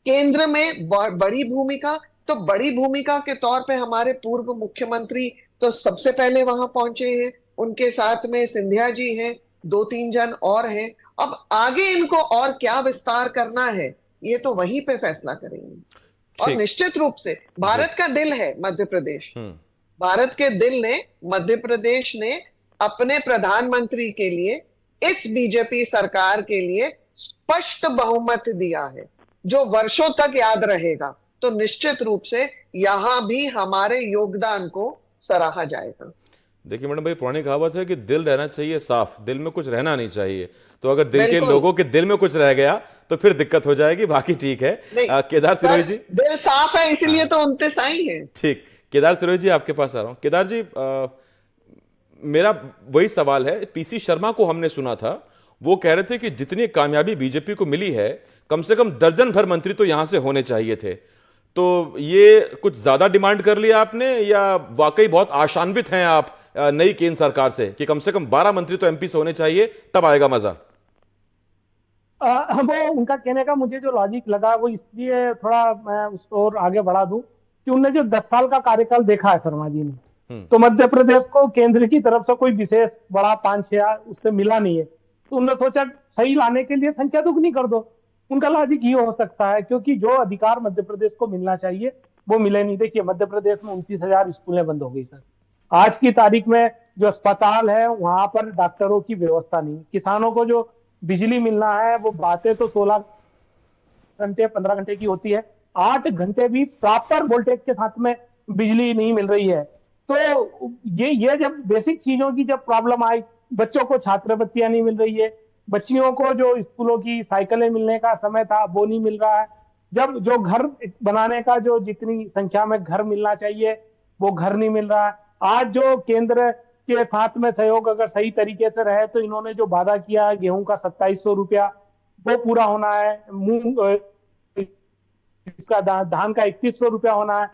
केंद्र में बड़ी भूमिका। तो बड़ी भूमिका के तौर पे हमारे पूर्व मुख्यमंत्री तो सबसे पहले वहां पहुंचे हैं, उनके साथ में सिंधिया जी हैं, 2-3 जन और हैं। अब आगे इनको और क्या विस्तार करना है, ये तो वहीं पे फैसला करेंगे। और निश्चित रूप से भारत का दिल है मध्य प्रदेश, भारत के दिल ने, मध्य प्रदेश ने अपने प्रधानमंत्री के लिए, इस बीजेपी सरकार के लिए स्पष्ट बहुमत दिया है, जो वर्षों तक याद रहेगा। तो निश्चित रूप से यहां भी हमारे योगदान को सराहा जाएगा। देखिए मैडम भाई, पुरानी कहावत है कि दिल रहना चाहिए साफ, दिल में कुछ रहना नहीं चाहिए। तो अगर दिल के लोगों के दिल में कुछ रह गया तो फिर दिक्कत हो जाएगी, बाकी ठीक है। केदार सिरोही जी, दिल साफ है इसलिए तो 29 आई है। ठीक, केदार सिरोही जी आपके पास आ रहा हूं। केदार जी, मेरा वही सवाल है, पीसी शर्मा को हमने सुना था, वो कह रहे थे कि जितनी कामयाबी बीजेपी को मिली है, कम से कम दर्जन भर मंत्री तो यहां से होने चाहिए थे। तो ये कुछ ज्यादा डिमांड कर लिया आपने, या वाकई बहुत आशान्वित हैं आप नई केंद्र सरकार से कि कम 12 मंत्री तो एमपी से होने चाहिए, तब आएगा मजा? वो उनका कहने का मुझे जो लॉजिक लगा, वो इसलिए थोड़ा मैं उसको और आगे बढ़ा दूं कि उनने जो 10 साल का कार्यकाल देखा है शर्मा जी ने, तो मध्य प्रदेश को केंद्र की तरफ से कोई विशेष बड़ा 5-6 उससे मिला नहीं है। तो उन्होंने सोचा सही लाने के लिए संख्या दुगनी कर दो। उनका लॉजिक ये हो सकता है क्योंकि जो अधिकार मध्य प्रदेश को मिलना चाहिए वो मिले नहीं। देखिए मध्य प्रदेश में 29,000 स्कूलें बंद हो गई सर। आज की तारीख में जो अस्पताल है वहां पर डॉक्टरों की व्यवस्था नहीं। किसानों को जो बिजली मिलना है वो बातें तो 16 घंटे 15 घंटे की होती है, 8 घंटे भी प्रॉपर वोल्टेज के साथ में बिजली नहीं मिल रही है। तो ये जब बेसिक चीजों की जब प्रॉब्लम आई, बच्चों को छात्रवृत्तियां नहीं मिल रही है, बच्चियों को जो स्कूलों की साइकिलें मिलने का समय था वो नहीं मिल रहा है, जब जो घर बनाने का जो जितनी संख्या में घर मिलना चाहिए वो घर नहीं मिल रहा है। आज जो केंद्र के साथ में सहयोग अगर सही तरीके से रहे तो इन्होंने जो वादा किया है गेहूं का 2700 रुपया वो पूरा होना है, मूंग इसका धान का 3100 रुपया होना है,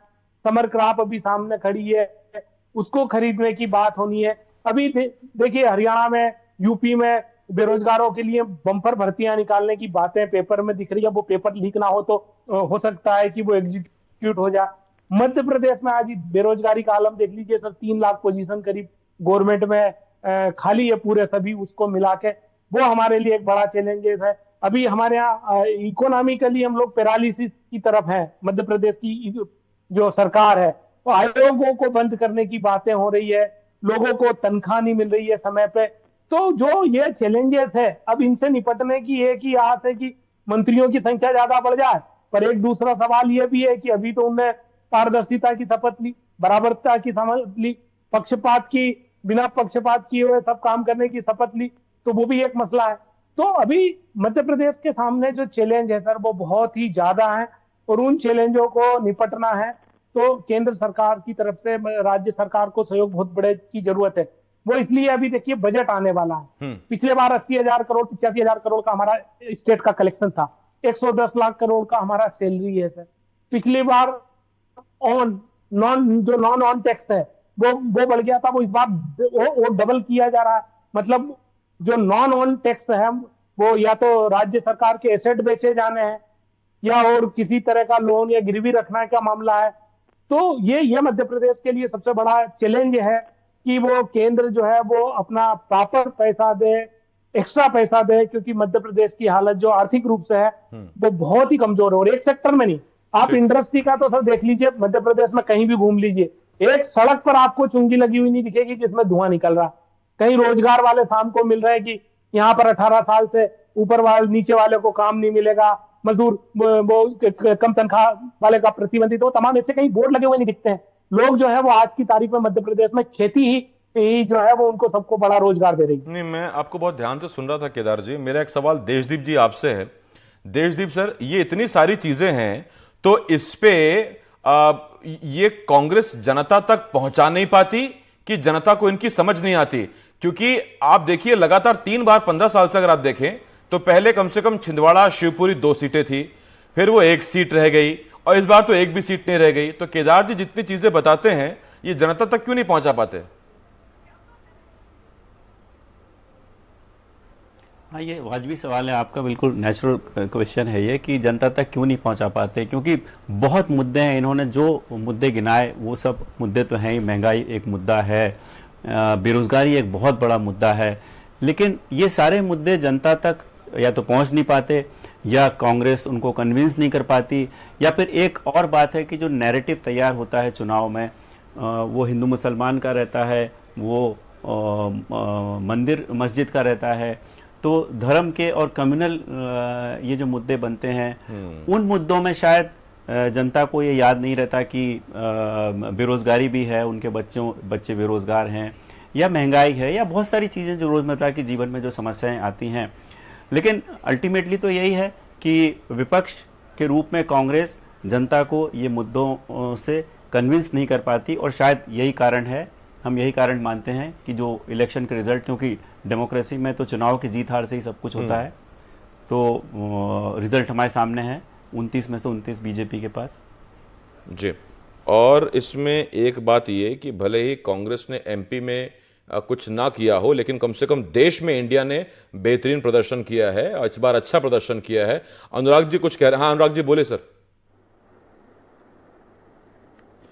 समर क्रॉप अभी सामने खड़ी है उसको खरीदने की बात होनी है। अभी देखिए हरियाणा में, यूपी में बेरोजगारों के लिए बम्पर भर्तियां निकालने की बातें पेपर में दिख रही है। वो पेपर लीक ना हो तो हो सकता है कि वो एग्जीक्यूट हो जाए। मध्य प्रदेश में आज बेरोजगारी का आलम देख लीजिए सर, 3 लाख पोजीशन करीब गवर्नमेंट में खाली है पूरे सभी, उसको मिला के वो हमारे लिए एक बड़ा चैलेंजेस है। अभी हमारे यहाँ इकोनॉमिकली हम लोग पैरालिसिस की तरफ है। मध्य प्रदेश की जो सरकार है तो आयोगों को बंद करने की बातें हो रही है, लोगों को तनख्वाह नहीं मिल रही है समय पे। तो जो ये चैलेंजेस है अब इनसे निपटने की एक ही आस है कि मंत्रियों की संख्या ज्यादा बढ़ जाए। पर एक दूसरा सवाल ये भी है कि अभी तो उनने पारदर्शिता की शपथ ली, बराबरता की समझ ली, पक्षपात की बिना पक्षपात किए हुए सब काम करने की शपथ ली, तो वो भी एक मसला है। तो अभी मध्य प्रदेश के सामने जो चैलेंज है सर वो बहुत ही ज्यादा है और उन चैलेंजों को निपटना है तो केंद्र सरकार की तरफ से राज्य सरकार को सहयोग बहुत बड़े की जरूरत है। वो इसलिए अभी देखिए बजट आने वाला है। पिछले बार 80,000 करोड़ 85,000 करोड़ का हमारा स्टेट का कलेक्शन था, 110 लाख करोड़ का हमारा सैलरी है सर। पिछली बार नॉन ऑन टैक्स है वो बढ़ गया था, वो इस बार वो डबल किया जा रहा है। मतलब जो नॉन ऑन टैक्स है वो या तो राज्य सरकार के एसेट बेचे जाने हैं या और किसी तरह का लोन या गिरवी रखना का मामला है। तो ये मध्य प्रदेश के लिए सबसे बड़ा चैलेंज है कि वो केंद्र जो है वो अपना प्रॉपर पैसा दे, एक्स्ट्रा पैसा दे, क्योंकि मध्य प्रदेश की हालत जो आर्थिक रूप से है वो बहुत ही कमजोर है। और एक सेक्टर में नहीं, आप इंडस्ट्री का तो सर देख लीजिए, मध्य प्रदेश में कहीं भी घूम लीजिए, एक सड़क पर आपको चुंगी लगी हुई नहीं दिखेगी जिसमें धुआं निकल रहा। कहीं रोजगार वाले शाम को मिल रहे हैं कि यहाँ पर 18 साल से ऊपर वाले नीचे वाले को काम नहीं मिलेगा, मजदूर वो कम तनख्वाह वाले का प्रतिबंधित हो, तमाम ऐसे कहीं बोर्ड लगे हुए नहीं दिखते हैं। लोग जो है वो आज की तारीख में मध्य प्रदेश में खेती ही जो है वो उनको सबको बड़ा रोजगार दे रही है। नहीं, मैं आपको बहुत ध्यान से सुन रहा था केदार जी। मेरा एक सवाल देशदीप जी आपसे है। देशदीप सर, ये इतनी सारी चीजें हैं तो इस पे ये कांग्रेस जनता तक पहुंचा नहीं पाती कि जनता को इनकी समझ नहीं आती? क्योंकि आप देखिए लगातार 3 बार 15 साल से अगर आप देखें तो पहले कम से कम छिंदवाड़ा शिवपुरी 2 सीटें थी, फिर वो 1 सीट रह गई और इस बार तो 1 भी सीट नहीं रह गई। तो केदार जी जितनी चीजें बताते हैं ये जनता तक क्यों नहीं पहुंचा पाते? हाँ, ये वाजबी सवाल है आपका, बिल्कुल नेचुरल क्वेश्चन है ये कि जनता तक क्यों नहीं पहुंचा पाते। क्योंकि बहुत मुद्दे हैं, इन्होंने जो मुद्दे गिनाए वो सब मुद्दे तो हैं ही। महंगाई एक मुद्दा है, बेरोजगारी एक बहुत बड़ा मुद्दा है, लेकिन ये सारे मुद्दे जनता तक या तो पहुंच नहीं पाते या कांग्रेस उनको कन्विंस नहीं कर पाती। या फिर एक और बात है कि जो नैरेटिव तैयार होता है चुनाव में वो हिंदू मुसलमान का रहता है, वो मंदिर मस्जिद का रहता है। तो धर्म के और कम्युनल ये जो मुद्दे बनते हैं उन मुद्दों में शायद जनता को ये याद नहीं रहता कि बेरोजगारी भी है, उनके बच्चे बेरोजगार हैं, या महंगाई है, या बहुत सारी चीज़ें जो रोजमर्रा के जीवन में जो समस्याएं आती हैं। लेकिन अल्टीमेटली तो यही है कि विपक्ष के रूप में कांग्रेस जनता को ये मुद्दों से कन्विंस नहीं कर पाती और शायद यही कारण है, हम यही कारण मानते हैं कि जो इलेक्शन के रिजल्ट, क्योंकि डेमोक्रेसी में तो चुनाव की जीत हार से ही सब कुछ होता है, तो रिजल्ट हमारे सामने है, 29 में से 29 बीजेपी के पास जी। और इसमें एक बात ये कि भले ही कांग्रेस ने एमपी में कुछ ना किया हो, लेकिन कम से कम देश में इंडिया ने बेहतरीन प्रदर्शन किया है और इस बार अच्छा प्रदर्शन किया है। अनुराग जी कुछ कह रहे हैं? हाँ अनुराग जी बोले सर।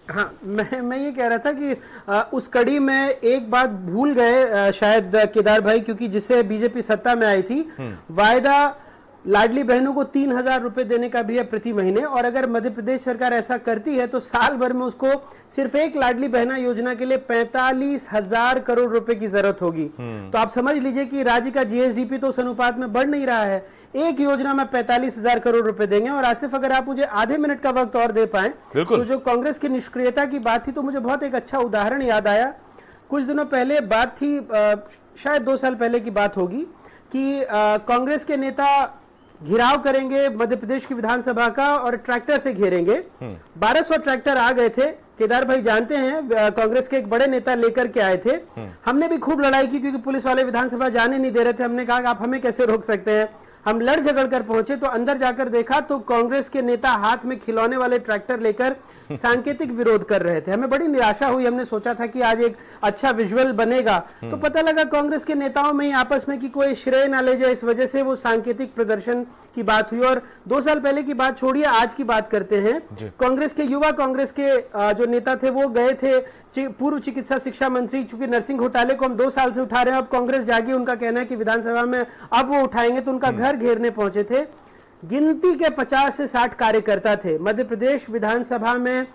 हाँ, मैं ये कह रहा था कि उस कड़ी में एक बात भूल गए शायद केदार भाई, क्योंकि जिससे बीजेपी सत्ता में आई थी, वायदा लाडली बहनों को 3,000 रुपए देने का भी है प्रति महीने। और अगर मध्य प्रदेश सरकार ऐसा करती है तो साल भर में उसको सिर्फ एक लाडली बहना योजना के लिए 45,000 करोड़ रुपए की जरूरत होगी। तो आप समझ लीजिए कि राज्य का जीएसडीपी तो उस अनुपात में बढ़ नहीं रहा है। एक योजना में 45,000 करोड़ रुपए देंगे। और आसिफ, अगर आप मुझे आधे मिनट का वक्त और दे पाए तो जो कांग्रेस की निष्क्रियता की बात थी, तो मुझे बहुत एक अच्छा उदाहरण याद आया। कुछ दिनों पहले बात थी, शायद 2 साल पहले की बात होगी, कि कांग्रेस के नेता घिराव करेंगे मध्य प्रदेश की विधानसभा का और ट्रैक्टर से घेरेंगे। 1200 ट्रैक्टर आ गए थे। केदार भाई जानते हैं, कांग्रेस के एक बड़े नेता लेकर के आए थे। हमने भी खूब लड़ाई की क्योंकि पुलिस वाले विधानसभा जाने नहीं दे रहे थे। हमने कहा कि आप हमें कैसे रोक सकते हैं। हम लड़ झगड़ कर पहुंचे तो अंदर जाकर देखा तो कांग्रेस के नेता हाथ में खिलौने वाले ट्रैक्टर लेकर सांकेतिक विरोध कर रहे थे। हमें बड़ी निराशा हुई। हमने सोचा था कि आज एक अच्छा विजुअल बनेगा, तो पता लगा कांग्रेस के नेताओं में ही आपस में कि कोई श्रेय ना ले जाए, इस वजह से वो सांकेतिक प्रदर्शन की बात हुई। और 2 साल पहले की बात छोड़िए, आज की बात करते हैं। कांग्रेस के युवा कांग्रेस के जो नेता थे वो गए थे, पूर्व चिकित्सा शिक्षा मंत्री, चूंकि नरसिंह घोटाले को हम 2 साल से उठा रहे हैं, अब कांग्रेस जागी, उनका कहना है कि विधानसभा में अब वो उठाएंगे, तो उनका घर घेरने पहुंचे थे। गिनती के 50 से 60 कार्यकर्ता थे। मध्य प्रदेश विधानसभा में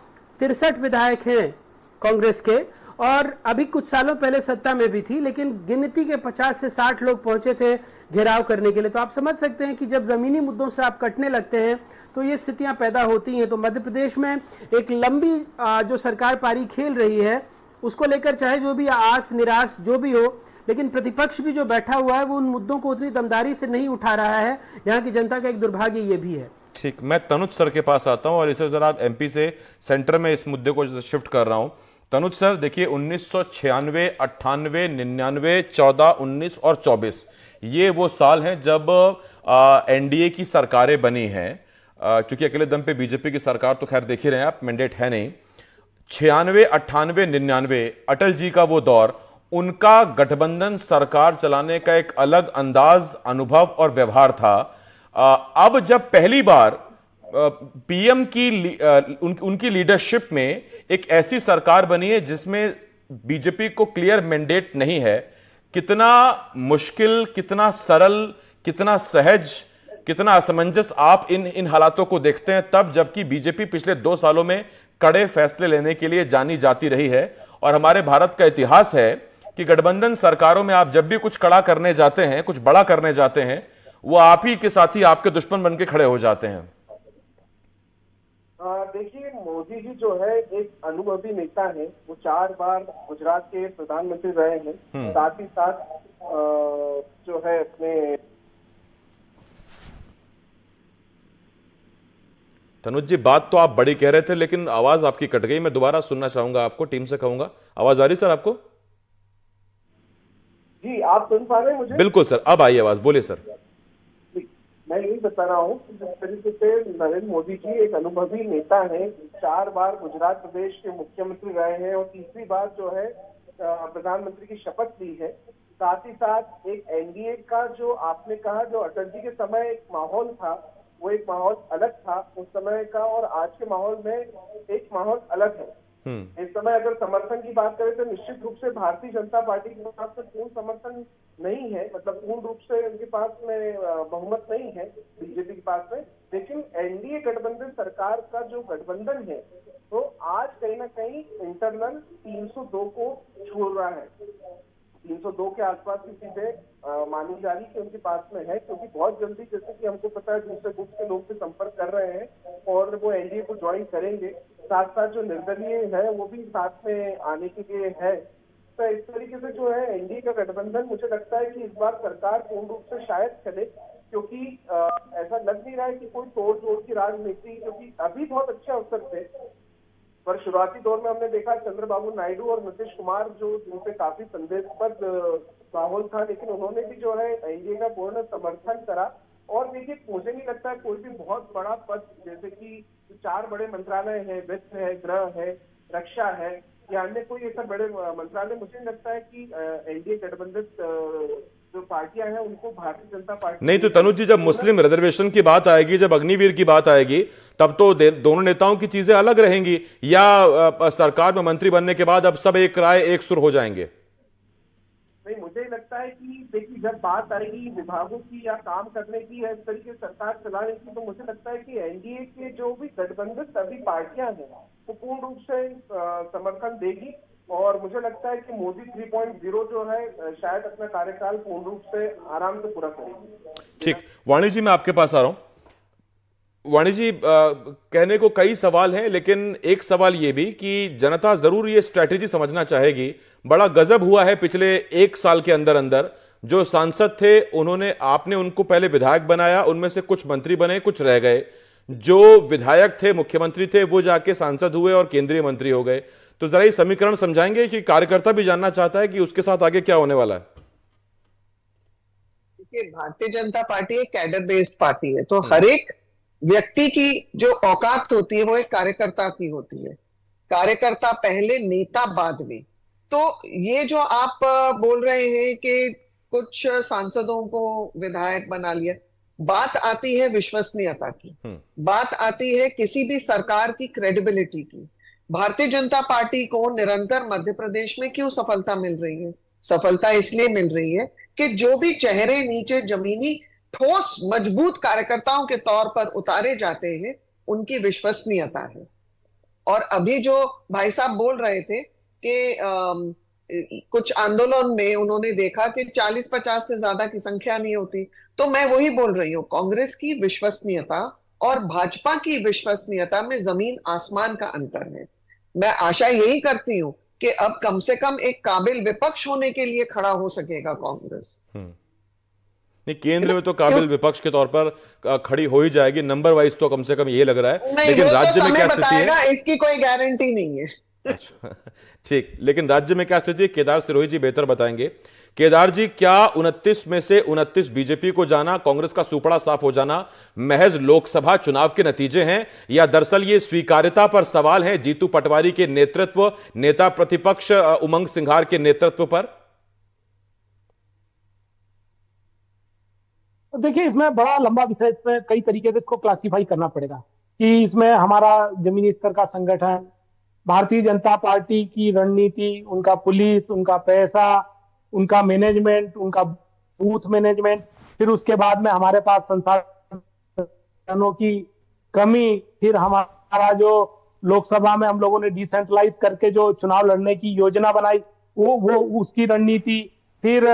63 विधायक हैं कांग्रेस के, और अभी कुछ सालों पहले सत्ता में भी थी, लेकिन गिनती के 50 से 60 लोग पहुंचे थे घेराव करने के लिए। तो आप समझ सकते हैं कि जब जमीनी मुद्दों से आप कटने लगते हैं तो ये स्थितियां पैदा होती हैं। तो मध्य प्रदेश में एक लंबी जो सरकार पारी खेल रही है, उसको लेकर चाहे जो भी आस निराश जो भी हो, लेकिन प्रतिपक्ष भी जो बैठा हुआ है वो उन मुद्दों को उतनी दमदारी से नहीं उठा रहा है। यहाँ की जनता का एक दुर्भाग्य ये भी है। ठीक, मैं तनुज सर के पास आता हूं और इसे जरा एमपी से सेंटर में इस मुद्दे को शिफ्ट कर रहा हूं। तनुज सर, देखिए 1996, 98, 99, 14, 19 और 24 ये वो साल हैं जब एनडीए की सरकारें बनी हैं, क्योंकि अकेले दम पे बीजेपी की सरकार तो खैर देख ही रहे हैं आप, मैंडेट है नहीं। 96, 98, 99 अटल जी का वो दौर, उनका गठबंधन सरकार चलाने का एक अलग अंदाज, अनुभव और व्यवहार था। अब जब पहली बार पीएम की उनकी लीडरशिप में एक ऐसी सरकार बनी है जिसमें बीजेपी को क्लियर मैंडेट नहीं है, कितना मुश्किल, कितना सरल, कितना सहज, कितना असमंजस आप इन हालातों को देखते हैं तब, जबकि बीजेपी पिछले 2 सालों में कड़े फैसले लेने के लिए जानी जाती रही है। और हमारे भारत का इतिहास है कि गठबंधन सरकारों में आप जब भी कुछ कड़ा करने जाते हैं, कुछ बड़ा करने जाते हैं, वो आप ही के साथ ही आपके दुश्मन बन के खड़े हो जाते हैं। देखिए, मोदी जी जो है एक अनुभवी नेता है। वो 4 बार गुजरात के प्रधानमंत्री रहे हैं, साथ ही साथ जो है अपने। तनुज जी, बात तो आप बड़ी कह रहे थे लेकिन आवाज आपकी कट गई। मैं दोबारा सुनना चाहूंगा आपको, टीम से कहूंगा। आवाज आ रही सर आपको? जी, आप सुन पा रहे हैं मुझे? बिल्कुल सर, अब आई आवाज, बोलिए सर। मैं यही बता रहा हूँ कि जिस तरीके से नरेंद्र मोदी जी एक अनुभवी नेता हैं, 4 बार गुजरात प्रदेश के मुख्यमंत्री रहे हैं और तीसरी बार जो है प्रधानमंत्री की शपथ ली है। साथ ही साथ एक एनडीए का जो आपने कहा, जो अटल जी के समय एक माहौल था, वो एक माहौल अलग था उस समय का, और आज के माहौल में एक माहौल अलग है। इस समय अगर समर्थन की बात करें तो निश्चित रूप से भारतीय जनता पार्टी के पास में पूर्ण समर्थन नहीं है, मतलब पूर्ण रूप से उनके पास में बहुमत नहीं है बीजेपी के पास में। लेकिन एनडीए गठबंधन सरकार का जो गठबंधन है, तो आज कहीं ना कहीं इंटरनल 302 को छोड़ रहा है। 302 के आसपास की सीटें मानी जा रही कि उनके पास में है, क्योंकि बहुत जल्दी, जैसे कि हमको पता है, दूसरे गुट के लोग से संपर्क कर रहे हैं और वो एनडीए को ज्वाइन करेंगे। साथ साथ जो निर्दलीय है वो भी साथ में आने के लिए है। तो इस तरीके से जो है एनडीए का गठबंधन, मुझे लगता है कि इस बार सरकार पूर्ण रूप से शायद चले, क्योंकि ऐसा लग नहीं रहा है कि कोई तोड़ जोड़ की राजनीति, क्योंकि अभी बहुत अच्छे अवसर थे, पर शुरुआती दौर में हमने देखा चंद्रबाबू नायडू और नीतीश कुमार जो जिनपे काफी संदेहास्पद माहौल था, लेकिन उन्होंने भी जो है एनडीए का पूर्ण समर्थन करा। और देखिए, मुझे नहीं लगता है कोई भी बहुत बड़ा पद, जैसे कि 4 बड़े मंत्रालय है, वित्त है, गृह है, रक्षा है, या अन्य कोई ऐसा बड़े मंत्रालय, मुझे नहीं लगता है कि एनडीए गठबंधन जो पार्टियां हैं उनको भारतीय जनता पार्टी नहीं। तो तनुज जी, जब मुस्लिम रिजर्वेशन की बात आएगी, जब अग्निवीर की बात आएगी, तब तो दोनों नेताओं की चीजें अलग रहेंगी, या सरकार में मंत्री बनने के बाद अब सब एक राय एक सुर हो जाएंगे? नहीं, मुझे लगता लगता है कि देखिए जब बात आएगी विभागों की या काम करने की या इस तरीके से सरकार चलाने की, तो मुझे लगता है कि एनडीए के जो भी गठबंधन सभी पार्टियां हैं वो पूर्ण रूप से समर्थन देगी। और मुझे लगता है कि मोदी 3.0 जो है शायद अपना कार्यकाल पूर्ण रूप से आराम से पूरा करेगी। ठीक, वाणी जी मैं आपके पास आ रहा हूं। वाणी जी, कहने को कई सवाल हैं, लेकिन एक सवाल यह भी कि जनता जरूर ये स्ट्रैटेजी समझना चाहेगी। बड़ा गजब हुआ है पिछले एक साल के अंदर अंदर, जो सांसद थे आपने उनको पहले विधायक बनाया, उनमें से कुछ मंत्री बने, कुछ रह गए। जो विधायक थे, मुख्यमंत्री थे, वो जाके सांसद हुए और केंद्रीय मंत्री हो गए। तो जरा ये समीकरण समझाएंगे कि कार्यकर्ता भी जानना चाहता है कि उसके साथ आगे क्या होने वाला है। भारतीय जनता पार्टी एक कैडर बेस्ड पार्टी है, तो हर एक व्यक्ति की जो औकात होती है वो एक कार्यकर्ता की होती है। कार्यकर्ता पहले, नेता बाद में। तो ये जो आप बोल रहे हैं कि कुछ सांसदों को विधायक बना लिया, बात आती है विश्वसनीयता की, बात आती है किसी भी सरकार की क्रेडिबिलिटी की। भारतीय जनता पार्टी को निरंतर मध्य प्रदेश में क्यों सफलता मिल रही है? सफलता इसलिए मिल रही है कि जो भी चेहरे नीचे जमीनी ठोस मजबूत कार्यकर्ताओं के तौर पर उतारे जाते हैं, उनकी विश्वसनीयता है। और अभी जो भाई साहब बोल रहे थे कि कुछ आंदोलन में उन्होंने देखा कि 40-50 से ज्यादा की संख्या नहीं होती, तो मैं वही बोल रही हूँ, कांग्रेस की विश्वसनीयता और भाजपा की विश्वसनीयता में जमीन आसमान का अंतर है। मैं आशा यही करती हूँ कि अब कम से कम एक काबिल विपक्ष होने के लिए खड़ा हो सकेगा कांग्रेस। नहीं, केंद्र में तो काबिल विपक्ष के तौर पर खड़ी हो ही जाएगी, नंबर वाइज तो कम से कम ये लग रहा है। लेकिन राज्य में क्या स्थिति है, इसकी कोई गारंटी नहीं है। अच्छा, ठीक, लेकिन राज्य में क्या स्थिति है, केदार सिरोही जी बेहतर बताएंगे। केदार जी, क्या 29 में से 29 बीजेपी को जाना, कांग्रेस का सुपड़ा साफ हो जाना महज लोकसभा चुनाव के नतीजे हैं, या दरअसल ये स्वीकार्यता पर सवाल है जीतू पटवारी के नेतृत्व, नेता प्रतिपक्ष उमंग सिंघार के नेतृत्व पर? देखिए, इसमें बड़ा लंबा विषय, इसमें कई तरीके से इसको क्लासिफाई करना पड़ेगा कि इसमें हमारा जमीनी स्तर का संगठन, भारतीय जनता पार्टी की रणनीति, उनका पुलिस, उनका पैसा, उनका मैनेजमेंट, उनका बूथ मैनेजमेंट, फिर उसके बाद में हमारे पास संसाधनों की कमी, फिर हमारा जो लोकसभा में हम लोगों ने डिसेंट्रलाइज करके जो चुनाव लड़ने की योजना बनाई, वो उसकी रणनीति, फिर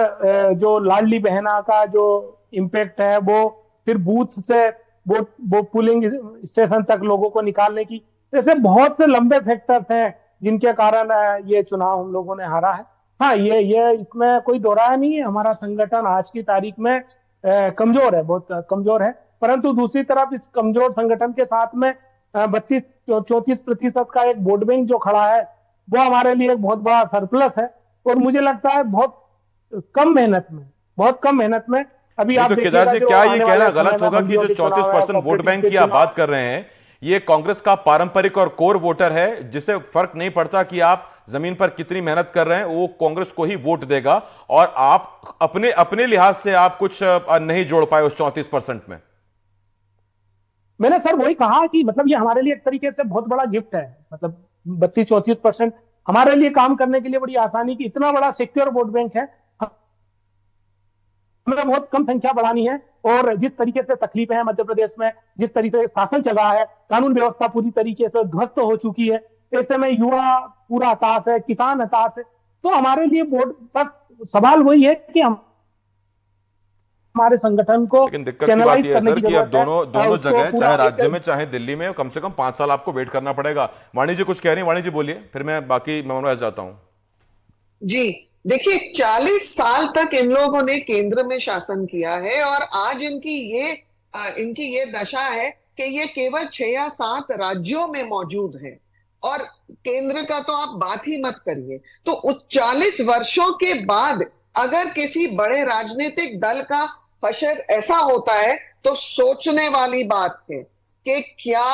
जो लाडली बहना का जो इम्पैक्ट है वो, फिर बूथ से वो पुलिंग स्टेशन तक लोगों को निकालने की, ऐसे बहुत से लंबे फैक्टर्स हैं जिनके कारण ये चुनाव हम लोगों ने हारा है। हाँ, ये इसमें कोई दो राय नहीं है, हमारा संगठन आज की तारीख में कमजोर है, बहुत कमजोर है। परंतु दूसरी तरफ इस कमजोर संगठन के साथ में 32-34% का एक वोट बैंक जो खड़ा है, वो हमारे लिए एक बहुत बड़ा सरप्लस है। और मुझे लगता है बहुत कम मेहनत में अभी आप तो केदार जी, क्या ये कहना गलत होगा कि जो 34% वोट बैंक की आप बात कर रहे हैं, ये कांग्रेस का पारंपरिक और कोर वोटर है, जिसे फर्क नहीं पड़ता कि आप जमीन पर कितनी मेहनत कर रहे हैं, वो कांग्रेस को ही वोट देगा, और आप अपने लिहाज से आप कुछ नहीं जोड़ पाए उस 34% में? मैंने सर वही कहा कि मतलब ये हमारे लिए एक तरीके से बहुत बड़ा गिफ्ट है। मतलब 32-34% हमारे लिए काम करने के लिए बड़ी आसानी की, इतना बड़ा सिक्योर वोट बैंक है, हमें बहुत कम संख्या बढ़ानी है। और जिस तरीके से तकलीफें हैं मध्य प्रदेश में, जिस तरीके से शासन चल रहा है, कानून व्यवस्था पूरी तरीके से ध्वस्त हो चुकी है, ऐसे में युवा पूरा हताश है, किसान हताश है। तो हमारे लिए वोट, बस सवाल वही है कि हम हमारे संगठन को, लेकिन दिक्कत की बात यह है सर कि अब दोनों जगह, चाहे राज्य में चाहे दिल्ली में, कम से कम 5 साल आपको वेट करना पड़ेगा। वाणी जी कुछ कह रही हैं, वाणी जी बोलिए, फिर मैं बाकी मैं जाता हूं। जी देखिए, 40 साल तक इन लोगों ने केंद्र में शासन किया है, और आज इनकी ये दशा है कि ये केवल 6 या 7 राज्यों में मौजूद है, और केंद्र का तो आप बात ही मत करिए। तो 40 वर्षों के बाद अगर किसी बड़े राजनीतिक दल का हशर ऐसा होता है, तो सोचने वाली बात है कि क्या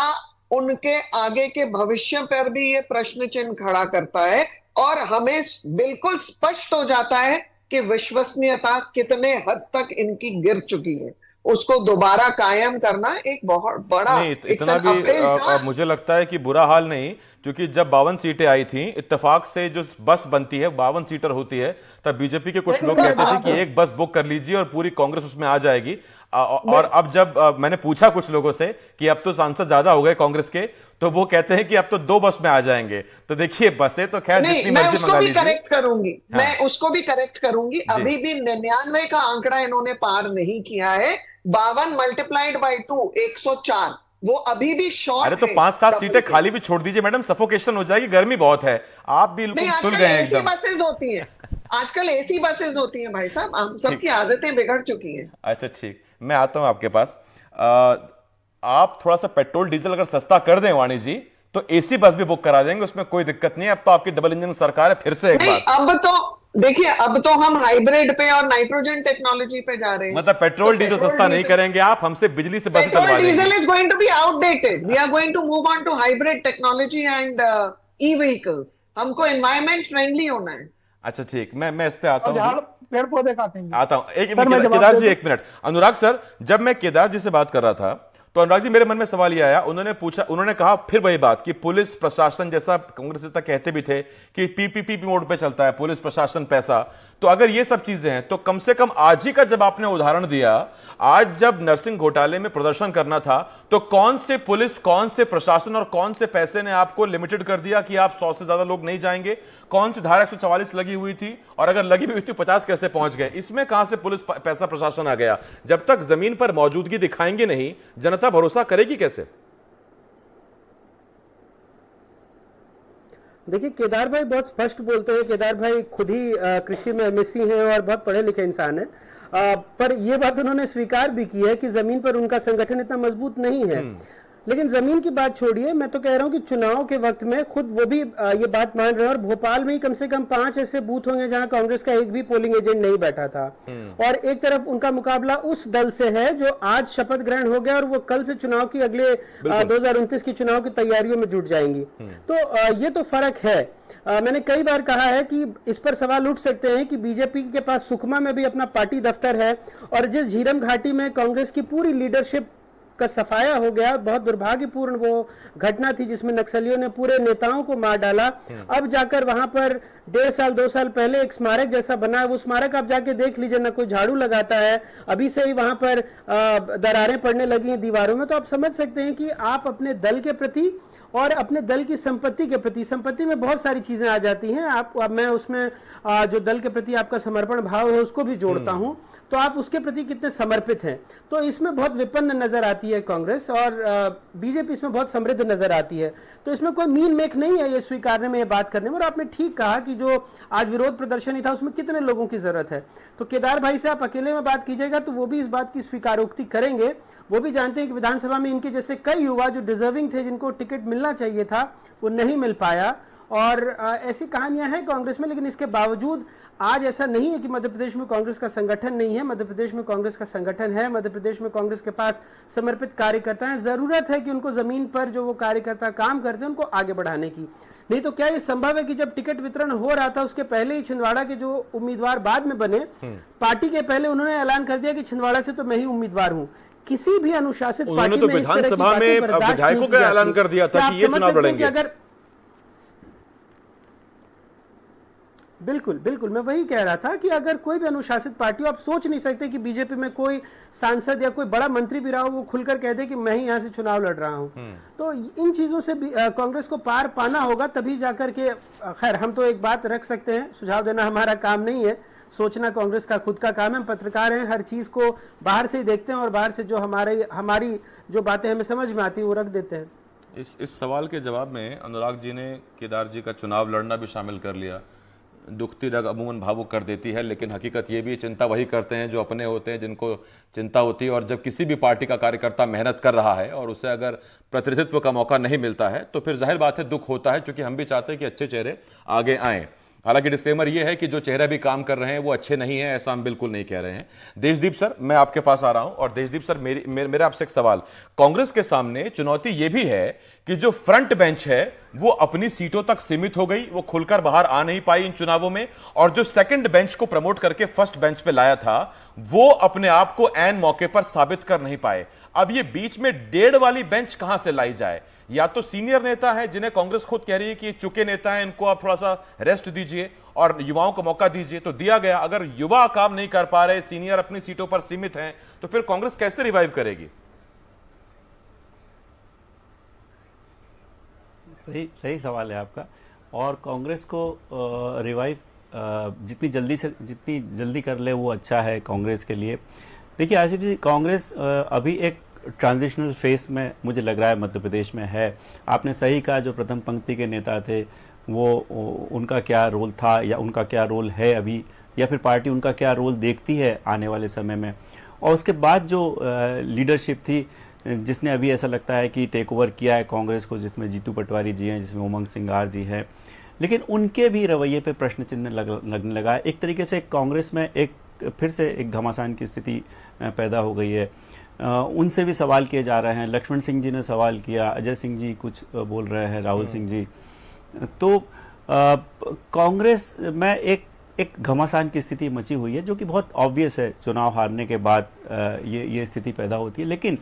उनके आगे के भविष्य पर भी ये प्रश्न चिन्ह खड़ा करता है। और हमें बिल्कुल स्पष्ट हो जाता है कि विश्वसनीयता कितने हद तक इनकी गिर चुकी है। उसको दोबारा कायम करना एक बहुत बड़ा, नहीं, इतना भी मुझे लगता है कि बुरा हाल नहीं, क्योंकि जब 52 सीटें आई थी इत्तेफाक से जो बस बनती है 52 सीटर होती है, तब बीजेपी के कुछ लोग कहते थे कि एक बस बुक कर लीजिए और पूरी कांग्रेस उसमें आ जाएगी। और अब जब मैंने पूछा कुछ लोगों से कि अब तो सांसद ज्यादा हो गए कांग्रेस के, तो वो कहते हैं कि अब तो 2 बस में आ जाएंगे। तो देखिए बसें तो खैर जितनी मैं मर्जी उसको मंगा भी लीजिए। करेक्ट करूंगी, हाँ। मैं उसको भी करेक्ट करूंगी। अभी भी 99 का आंकड़ा इन्होंने पार नहीं किया है। 52 मल्टीप्लाइड बाई 2 104, वो अभी भी शॉर्ट अरे तो 5-7 सीटें खाली भी छोड़ दीजिए मैडम, सफोकेशन हो जाएगी, गर्मी बहुत है। आप भी नहीं, बिल्कुल तुल आजकल गए हैं एसी एकदम। बसेस होती हैं, आजकल एसी बसेस होती हैं भाई साहब, हम सबकी आदतें बिगड़ चुकी हैं। अच्छा ठीक, मैं आता हूं आपके पास। आप थोड़ा सा पेट्रोल डीजल अगर सस्ता कर दें वाणी जी, तो एसी बस भी बुक करा देंगे, उसमें कोई दिक्कत नहीं है। अब तो आपकी डबल इंजन सरकार है फिर से एक नहीं, बार। अब तो देखिए, अब तो हम हाइब्रिड पे और नाइट्रोजन टेक्नोलॉजी पे जा रहे हैं। मतलब पेट्रोल डीजल सस्ता नहीं करेंगे आप, हमसे बिजली से बस पेट्रोल चलवा डीजल देंगे। Is going to be outdated, we are going to move on to hybrid technology and E vehicles. हमको एनवायरमेंट फ्रेंडली होना है। अच्छा ठीक, मैं इस पे आता और झाड़ हूँ, पेड़ पौधे काटेंगे। आता हूं। एक सर, मैं जवाब केदार दे जी दूं? 1 मिनट। अनुराग सर, जब मैं केदार जी से बात कर रहा था तो अनुराग जी मेरे मन में सवाल यह आया, उन्होंने कहा फिर वही बात कि पुलिस प्रशासन, जैसा कांग्रेस नेता कहते भी थे कि पीपीपी मोड पे चलता है पुलिस प्रशासन पैसा, तो अगर ये सब चीजें हैं तो कम से कम आज ही का जब आपने उदाहरण दिया, आज जब नरसिंह घोटाले में प्रदर्शन करना था तो कौन से पुलिस, कौन से प्रशासन और कौन से पैसे ने आपको लिमिटेड कर दिया कि आप 100 से ज्यादा लोग नहीं जाएंगे? कौन सी धारा 144 लगी हुई थी, और अगर लगी भी हुई थी 50 कैसे पहुंच गए? इसमें कहां से पुलिस पैसा प्रशासन आ गया? जब तक जमीन पर मौजूदगी दिखाएंगे नहीं, जनता भरोसा करेगी कैसे? देखिए, केदार भाई बहुत स्पष्ट बोलते हैं। केदार भाई खुद ही कृषि में एमएससी हैं और बहुत पढ़े लिखे इंसान हैं। पर यह बात उन्होंने स्वीकार भी की है कि जमीन पर उनका संगठन इतना मजबूत नहीं है। लेकिन जमीन की बात छोड़िए, मैं तो कह रहा हूं कि चुनाव के वक्त में खुद वो भी ये बात मान रहे हैं। और भोपाल में ही कम से कम 5 ऐसे बूथ होंगे जहां कांग्रेस का एक भी पोलिंग एजेंट नहीं बैठा था। और एक तरफ उनका मुकाबला उस दल से है जो आज शपथ ग्रहण हो गया और वो कल से चुनाव की, अगले 2029 की चुनाव की तैयारियों में जुट जाएंगी। तो ये तो फर्क है। मैंने कई बार कहा है कि इस पर सवाल उठ सकते हैं कि बीजेपी के पास सुकमा में भी अपना पार्टी दफ्तर है, और जिस झीरम घाटी में कांग्रेस की पूरी लीडरशिप का सफाया हो गया, बहुत दुर्भाग्यपूर्ण वो घटना थी जिसमें नक्सलियों ने पूरे नेताओं को मार डाला। अब जाकर वहां पर 1.5 साल 2 साल पहले एक स्मारक जैसा बना है, वो स्मारक आप जाके देख लीजिए, ना कोई झाड़ू लगाता है, अभी से ही वहां पर दरारें पड़ने लगी हैं दीवारों में। तो आप समझ सकते हैं कि आप अपने दल के प्रति और अपने दल की संपत्ति के प्रति, संपत्ति में बहुत सारी चीजें आ जाती हैं। अब मैं उसमें जो दल के प्रति आपका समर्पण भाव है उसको भी जोड़ता हूं, तो आप उसके प्रति कितने समर्पित हैं। तो इसमें बहुत विपन्न नजर आती है कांग्रेस, और बीजेपी इसमें बहुत समृद्ध नजर आती है। तो इसमें कोई मीन मेक नहीं है ये स्वीकारने में, ये बात करने में। और आपने ठीक कहा कि जो आज विरोध प्रदर्शन ही था उसमें कितने लोगों की जरूरत है। तो केदार भाई से आप अकेले में बात कीजिएगा तो वो भी इस बात की स्वीकारोक्ति करेंगे। वो भी जानते हैं कि विधानसभा में इनके जैसे कई युवा जो डिजर्विंग थे, जिनको टिकट मिलना चाहिए था, वो नहीं मिल पाया। और ऐसी कहानियां हैं कांग्रेस में। लेकिन इसके बावजूद आज ऐसा नहीं है कि मध्य प्रदेश में कांग्रेस का संगठन नहीं है। मध्य प्रदेश में कांग्रेस का संगठन है। मध्य प्रदेश में कांग्रेस के पास समर्पित कार्यकर्ता हैं। जरूरत है कि उनको जमीन पर जो वो कार्यकर्ता काम करते हैं उनको आगे बढ़ाने की। नहीं तो क्या ये संभव है कि जब टिकट वितरण हो रहा था उसके पहले ही छिंदवाड़ा के जो उम्मीदवार बाद में बने, पार्टी के पहले उन्होंने ऐलान कर दिया कि छिंदवाड़ा से तो मैं ही उम्मीदवार हूं। किसी भी अनुशासित पार्टी तो में इस तरह की विधानसभा बातें में बर्दाश्त विधायकों नहीं का की ऐलान जाती। कर दिया था क्या कि आप ये समझ चुनाव सकते हैं कि लड़ेंगे? अगर बिल्कुल बिल्कुल, मैं वही कह रहा था कि अगर कोई भी अनुशासित पार्टी हो, आप सोच नहीं सकते कि बीजेपी में कोई सांसद या कोई बड़ा मंत्री भी रहा हो वो खुलकर कह दे कि मैं ही यहां से चुनाव लड़ रहा हूं। तो इन चीजों से कांग्रेस को पार पाना होगा, तभी जाकर के। खैर, हम तो एक बात रख सकते हैं, सुझाव देना हमारा काम नहीं है, सोचना कांग्रेस का खुद का काम है। हम पत्रकार हैं, हर चीज को बाहर से ही देखते हैं और बाहर से जो हमारी जो बातें हमें समझ में आती है वो रख देते हैं। इस सवाल के जवाब में अनुराग जी ने केदार जी का चुनाव लड़ना भी शामिल कर लिया। दुखती रग अमूमन भावुक कर देती है, लेकिन हकीकत ये भी, चिंता वही करते हैं जो अपने होते हैं, जिनको चिंता होती है। और जब किसी भी पार्टी का कार्यकर्ता मेहनत कर रहा है और उसे अगर प्रतिनिधित्व का मौका नहीं मिलता है तो फिर जाहिर बात है दुख होता है, क्योंकि हम भी चाहते हैं कि अच्छे चेहरे आगे आएँ। हालांकि डिस्क्लेमर ये है कि जो चेहरे भी काम कर रहे हैं वो अच्छे नहीं है, ऐसा हम बिल्कुल नहीं कह रहे हैं। देशदीप सर, मैं आपके पास आ रहा हूं। और देशदीप सर, मेरा आपसे एक सवाल। कांग्रेस के सामने चुनौती ये भी है कि जो फ्रंट बेंच है वो अपनी सीटों तक सीमित हो गई, वो खुलकर बाहर आ नहीं पाई इन चुनावों में। और जो सेकंड बेंच को प्रमोट करके फर्स्ट बेंच पे लाया था वो अपने आप को ऐन मौके पर साबित कर नहीं पाए। अब ये बीच में 1.5 वाली बेंच कहां से लाई जाए? या तो सीनियर नेता हैं जिन्हें कांग्रेस खुद कह रही है कि ये चुके नेता हैं, इनको आप थोड़ा सा रेस्ट दीजिए और युवाओं को मौका दीजिए, तो दिया गया। अगर युवा काम नहीं कर पा रहे, सीनियर अपनी सीटों पर सीमित हैं, तो फिर कांग्रेस कैसे रिवाइव करेगी? सही सवाल है आपका। और कांग्रेस को रिवाइव जितनी जल्दी कर ले वो अच्छा है कांग्रेस के लिए। देखिए आसिफ जी, कांग्रेस अभी एक ट्रांजिशनल फेस में मुझे लग रहा है मध्य प्रदेश में है। आपने सही कहा, जो प्रथम पंक्ति के नेता थे वो उनका क्या रोल था या उनका क्या रोल है अभी, या फिर पार्टी उनका क्या रोल देखती है आने वाले समय में। और उसके बाद जो लीडरशिप थी जिसने अभी ऐसा लगता है कि टेक ओवर किया है कांग्रेस को, जिसमें जीतू पटवारी जी हैं, जिसमें उमंग सिंगार जी हैं, लेकिन उनके भी रवैये पे प्रश्न चिन्ह लगने लगा है। एक तरीके से कांग्रेस में फिर से एक घमासान की स्थिति पैदा हो गई है। उनसे भी सवाल किए जा रहे हैं। लक्ष्मण सिंह जी ने सवाल किया, अजय सिंह जी कुछ बोल रहे हैं, राहुल सिंह जी। तो कांग्रेस में एक घमासान की स्थिति मची हुई है, जो कि बहुत ऑब्वियस है। चुनाव हारने के बाद ये स्थिति पैदा होती है। लेकिन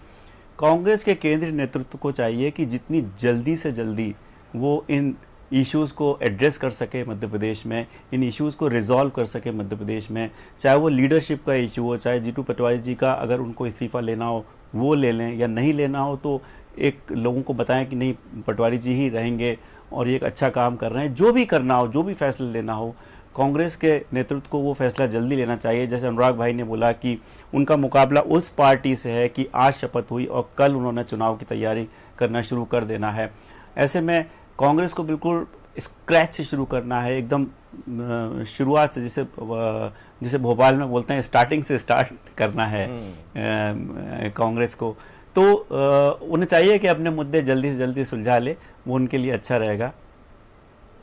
कांग्रेस के केंद्रीय नेतृत्व को चाहिए कि जितनी जल्दी से जल्दी वो इन इश्यूज़ को एड्रेस कर सके मध्य प्रदेश में, इन इश्यूज़ को रिजॉल्व कर सके मध्य प्रदेश में, चाहे वो लीडरशिप का इशू हो, चाहे जीतू पटवारी जी का अगर उनको इस्तीफा लेना हो वो ले लें, या नहीं लेना हो तो एक लोगों को बताएं कि नहीं, पटवारी जी ही रहेंगे और ये एक अच्छा काम कर रहे हैं। जो भी करना हो, जो भी फैसला लेना हो, कांग्रेस के नेतृत्व को वो फैसला जल्दी लेना चाहिए। जैसे अनुराग भाई ने बोला कि उनका मुकाबला उस पार्टी से है कि आज शपथ हुई और कल उन्होंने चुनाव की तैयारी करना शुरू कर देना है। ऐसे में कांग्रेस को बिल्कुल स्क्रैच से शुरू करना है, एकदम शुरुआत से, जिसे भोपाल में बोलते हैं स्टार्टिंग से स्टार्ट करना है कांग्रेस को। तो उन्हें चाहिए कि अपने मुद्दे जल्दी से जल्दी सुलझा ले, वो उनके लिए अच्छा रहेगा।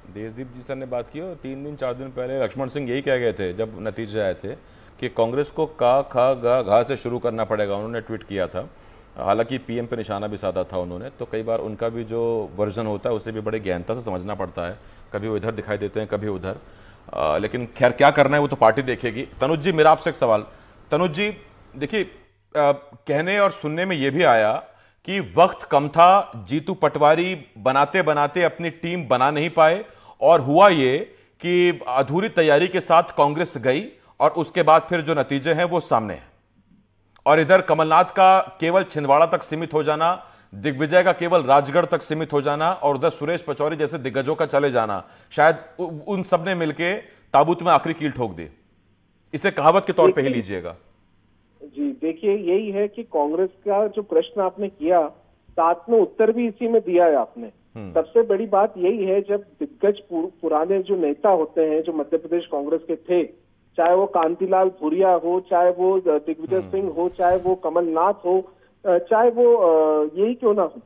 देशदीप जी सर ने बात की और 3 दिन 4 दिन पहले लक्ष्मण सिंह यही कह गए थे जब नतीजे आए थे कि कांग्रेस को का खा गा घा से शुरू करना पड़ेगा। उन्होंने ट्वीट किया था, हालांकि पीएम पे निशाना भी साधा था उन्होंने। तो कई बार उनका भी जो वर्जन होता है उसे भी बड़े गहनता से समझना पड़ता है, कभी वो इधर दिखाई देते हैं, कभी उधर। लेकिन खैर क्या करना है वो तो पार्टी देखेगी। तनुज जी, मेरा आपसे एक सवाल। तनुज जी देखिए, कहने और सुनने में ये भी आया कि वक्त कम था, जीतू पटवारी बनाते बनाते अपनी टीम बना नहीं पाए, और हुआ ये कि अधूरी तैयारी के साथ कांग्रेस गई और उसके बाद फिर जो नतीजे हैं वो सामने हैं। और इधर कमलनाथ का केवल छिंदवाड़ा तक सीमित हो जाना, दिग्विजय का केवल राजगढ़ तक सीमित हो जाना, और उधर सुरेश पचौरी जैसे दिग्गजों का चले जाना, शायद उन सब ने मिलकर ताबूत में आखिरी कील ठोक दी। इसे कहावत के तौर पे ही लीजिएगा। जी देखिए, यही है कि कांग्रेस का जो प्रश्न आपने किया, साथ में उत्तर भी इसी में दिया है आपने। सबसे बड़ी बात यही है, जब दिग्गज पुराने जो नेता होते हैं जो मध्य प्रदेश कांग्रेस के थे, चाहे वो कांतिलाल भूरिया हो, चाहे वो दिग्विजय सिंह हो, चाहे वो कमलनाथ हो, चाहे वो यही क्यों ना हो,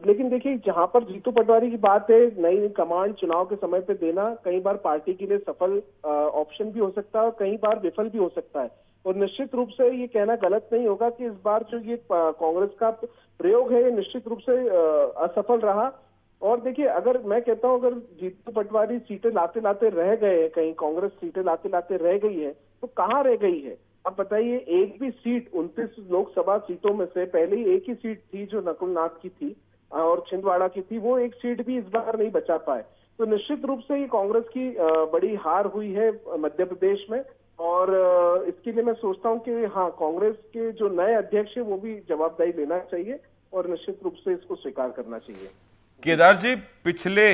लेकिन देखिए जहां पर जीतू पटवारी की बात है, नई कमांड चुनाव के समय पे देना कई बार पार्टी के लिए सफल ऑप्शन भी हो सकता है और कई बार विफल भी हो सकता है। और निश्चित रूप से ये कहना गलत नहीं होगा कि इस बार जो ये कांग्रेस का प्रयोग है ये निश्चित रूप से असफल रहा। और देखिए, अगर मैं कहता हूं, अगर जीतू पटवारी सीटें लाते लाते रह गए, कहीं कांग्रेस सीटें लाते लाते रह गई है, तो कहाँ रह गई है आप बताइए। एक भी सीट 29 लोकसभा सीटों में से पहले ही एक ही सीट थी जो नकुलनाथ की थी और छिंदवाड़ा की थी, वो एक सीट भी इस बार नहीं बचा पाए। तो निश्चित रूप से ये कांग्रेस की बड़ी हार हुई है मध्य प्रदेश में। और इसके लिए मैं सोचता हूं कि हाँ, कांग्रेस के जो नए अध्यक्ष है वो भी जवाबदारी लेना चाहिए और निश्चित रूप से इसको स्वीकार करना चाहिए। केदार जी, पिछले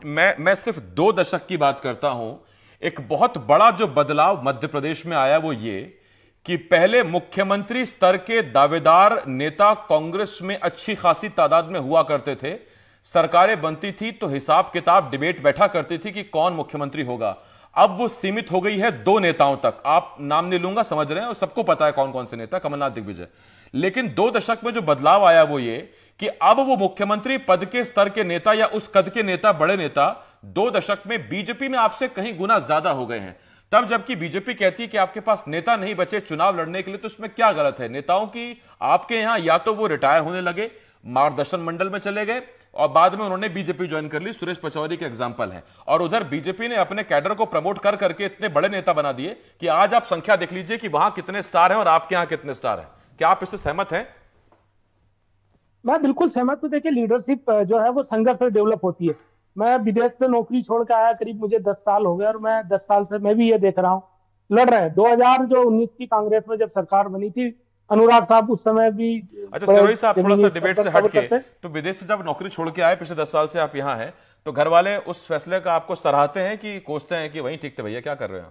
मैं सिर्फ 2 दशक की बात करता हूं, एक बहुत बड़ा जो बदलाव मध्य प्रदेश में आया वो ये कि पहले मुख्यमंत्री स्तर के दावेदार नेता कांग्रेस में अच्छी खासी तादाद में हुआ करते थे। सरकारें बनती थी तो हिसाब किताब डिबेट बैठा करती थी कि कौन मुख्यमंत्री होगा। अब वो सीमित हो गई है 2 नेताओं तक। आप नाम नहीं लूंगा, समझ रहे हैं, और सबको पता है कौन कौन से नेता, कमलनाथ, दिग्विजय। लेकिन 2 दशक में जो बदलाव आया वो ये कि अब वो मुख्यमंत्री पद के स्तर के नेता या उस कद के नेता, बड़े नेता 2 दशक में बीजेपी में आपसे कहीं गुना ज्यादा हो गए हैं। तब जबकि बीजेपी कहती है कि आपके पास नेता नहीं बचे चुनाव लड़ने के लिए, तो इसमें क्या गलत है? नेताओं की आपके यहां या तो वो रिटायर होने लगे, मार्गदर्शन मंडल में चले गए, और बाद में उन्होंने बीजेपी ज्वाइन कर ली। सुरेश पचौरी के एग्जांपल है। और उधर बीजेपी ने अपने कैडर को प्रमोट कर करके इतने बड़े नेता बना दिए कि आज आप संख्या देख लीजिए कि वहां कितने स्टार हैं और आपके यहां कितने स्टार हैं। क्या आप इससे सहमत हैं? मैं बिल्कुल सहमत हूँ। देखिए, लीडरशिप जो है वो संघर्ष से डेवलप होती है। मैं विदेश से नौकरी छोड़ के आया, करीब मुझे 10 साल हो गए, और मैं 10 साल से मैं भी ये देख रहा हूँ, लड़ रहे हैं। 2019 की कांग्रेस में जब सरकार बनी थी, अनुराग साहब उस समय भी अच्छा सिरोही साहब, थोड़ा सा जमीनी डिबेट स्तर से पर खबर हटके, करते हैं। तो विदेश से जब नौकरी छोड़ के आए, पिछले 10 साल से आप यहाँ हैं, तो घर वाले उस फैसले का आपको सराहते हैं कि कोसते हैं कि वहीं ठीक थे भैया, क्या कर रहे हैं?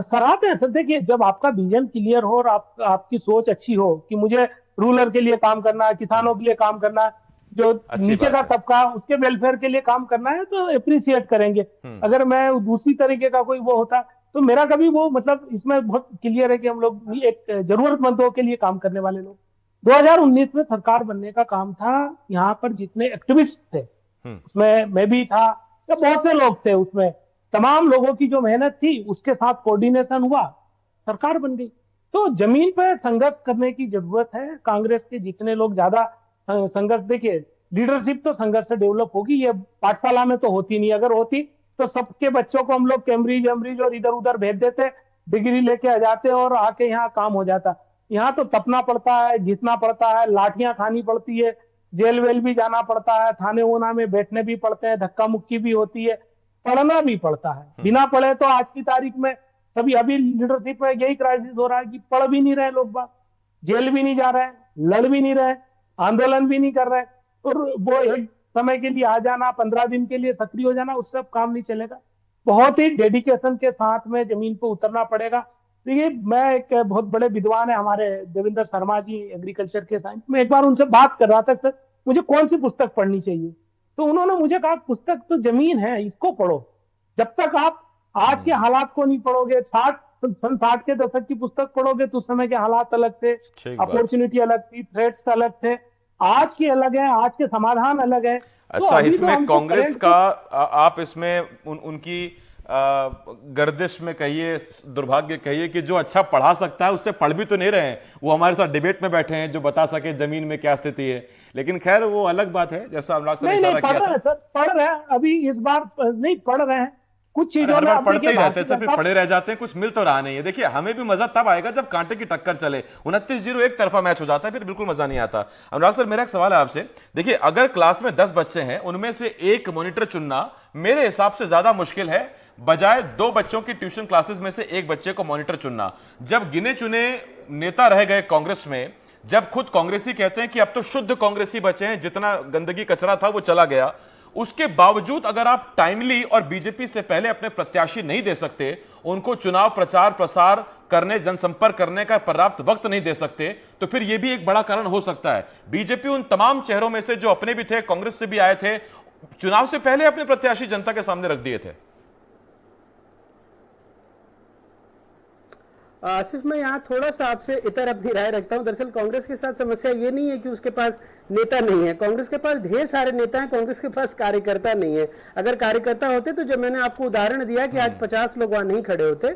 सराहते हैं सर। देखिए, जब आपका विजन क्लियर हो और आपकी सोच अच्छी हो कि मुझे रूरल के लिए काम करना है, किसानों के लिए काम करना है, जो अच्छी नीचे बात का है। तबका उसके वेलफेयर के लिए काम करना है, तो अप्रिशिएट करेंगे। अगर मैं दूसरी तरीके का कोई वो होता, तो मेरा कभी वो, मतलब इसमें बहुत क्लियर है कि हम लोग एक जरूरतमंदों के लिए काम करने वाले लोग। 2019 में सरकार बनने का काम था, यहाँ पर जितने एक्टिविस्ट थे उसमें मैं भी था, या बहुत से लोग थे उसमें, तमाम लोगों की जो मेहनत थी उसके साथ कोऑर्डिनेशन हुआ, सरकार बन गई। तो जमीन पर संघर्ष करने की जरूरत है। कांग्रेस के जितने लोग ज्यादा संघर्ष, देखिए लीडरशिप तो संघर्ष से डेवलप होगी, ये पाठशाला में तो होती नहीं। अगर होती तो सबके बच्चों को हम लोग कैम्ब्रिज एम्ब्रिज और इधर उधर भेज देते, डिग्री लेके आ जाते और आके यहाँ काम हो जाता। यहाँ तो तपना पड़ता है, घिसना पड़ता है, लाठियां खानी पड़ती है, जेल वेल भी जाना पड़ता है, थाने वोना में बैठने भी पड़ते हैं, धक्का मुक्की भी होती है, पढ़ना भी पड़ता है। बिना पढ़े तो आज की तारीख में सभी, अभी लीडरशिप में यही क्राइसिस हो रहा है कि पढ़ भी नहीं रहे लोग बाग, जेल भी नहीं जा रहे हैं, लड़ भी नहीं रहे, आंदोलन भी नहीं कर रहे, और वो एक समय के लिए आ जाना, 15 दिन के लिए सक्रिय हो जाना, उससे अब काम नहीं चलेगा। बहुत ही डेडिकेशन के साथ में जमीन पर उतरना पड़ेगा। देखिए, मैं एक बहुत बड़े विद्वान है हमारे देवेंद्र शर्मा जी, एग्रीकल्चर के साइंस में, एक बार उनसे बात कर रहा था, सर मुझे कौन सी पुस्तक पढ़नी चाहिए, तो उन्होंने मुझे कहा पुस्तक तो जमीन है, इसको पढ़ो। जब तक आप आज के हालात को नहीं पढ़ोगे, सन 60 के दशक की पुस्तक पढ़ोगे तो उस समय के हालात अलग थे, ठीक बात। अपॉर्चुनिटी अलग थी, थ्रेट्स अलग थे, आज के अलग है, आज के समाधान अलग है। तो अच्छा, अभी तो इसमें हमको कांग्रेस करंट का आप इसमें उनकी गर्दिश में कहिए, दुर्भाग्य कहिए, कि जो अच्छा पढ़ा सकता है उससे पढ़ भी तो नहीं रहे हैं। वो हमारे साथ डिबेट में बैठे हैं जो बता सके जमीन में क्या स्थिति है, लेकिन खैर वो अलग बात है, जैसा अनुराग सर ने नहीं इशारा पढ़ किया रहे था। हैं सर, पढ़ रहे हैं। अभी इस बार नहीं पढ़ रहे हैं कुछ अरे चीजों हर में। बार अब पढ़ते देखिए, ही रहते हैं भारतीय सर, फिर जनता पढ़े रह जाते हैं, कुछ मिल तो रहा नहीं है। देखिए, हमें भी मजा तब आएगा जब कांटे की टक्कर चले, 29-0 एक तरफा मैच हो जाता है, फिर बिल्कुल मजा नहीं आता। अनुराग सर, मेरा एक सवाल है आपसे। देखिए, अगर क्लास में 10 बच्चे हैं, उनमें से एक मॉनिटर चुनना मेरे हिसाब से ज्यादा मुश्किल है, बजाय 2 बच्चों की ट्यूशन क्लासेस में से एक बच्चे को मॉनिटर चुनना। जब गिने चुने नेता रह गए कांग्रेस में, जब खुद कांग्रेसी कहते हैं कि अब तो शुद्ध कांग्रेसी बचे हैं, जितना गंदगी कचरा था वो चला गया, उसके बावजूद अगर आप टाइमली और बीजेपी से पहले अपने प्रत्याशी नहीं दे सकते, उनको चुनाव प्रचार प्रसार करने, जनसंपर्क करने का पर्याप्त वक्त नहीं दे सकते, तो फिर यह भी एक बड़ा कारण हो सकता है। बीजेपी उन तमाम चेहरों में से जो अपने भी थे, कांग्रेस से भी आए थे, चुनाव से पहले अपने प्रत्याशी जनता के सामने रख दिए थे। सिर्फ मैं यहाँ थोड़ा सा आपसे इतर अपनी राय रखता हूँ। दरअसल कांग्रेस के साथ समस्या ये नहीं है कि उसके पास नेता नहीं है, कांग्रेस के पास ढेर सारे नेता हैं, कांग्रेस के पास कार्यकर्ता नहीं है। अगर कार्यकर्ता होते तो जब मैंने आपको उदाहरण दिया कि आज 50 लोग वहां नहीं खड़े होते,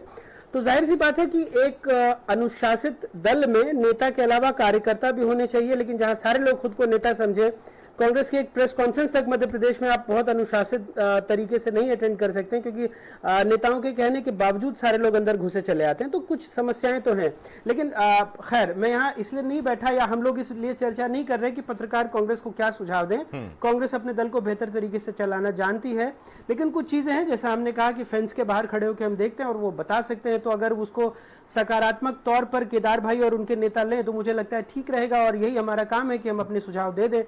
तो जाहिर सी बात है कि एक अनुशासित दल में नेता के अलावा कार्यकर्ता भी होने चाहिए। लेकिन जहां सारे लोग खुद को नेता समझे, कांग्रेस की एक प्रेस कॉन्फ्रेंस तक मध्य प्रदेश में आप बहुत अनुशासित तरीके से नहीं अटेंड कर सकते, क्योंकि नेताओं के कहने के बावजूद सारे लोग अंदर घुसे चले आते हैं, तो कुछ समस्याएं तो हैं। लेकिन खैर, मैं यहाँ इसलिए नहीं बैठा, या हम लोग इसलिए चर्चा नहीं कर रहे कि पत्रकार कांग्रेस को क्या सुझाव दें। कांग्रेस अपने दल को बेहतर तरीके से चलाना जानती है, लेकिन कुछ चीजें हैं, जैसा हमने कहा कि फेंस के बाहर खड़े होकर हम देखते हैं और वो बता सकते हैं, तो अगर उसको सकारात्मक तौर पर केदार भाई और उनके नेता लें तो मुझे लगता है ठीक रहेगा। और यही हमारा काम है कि हम अपने सुझाव दे दें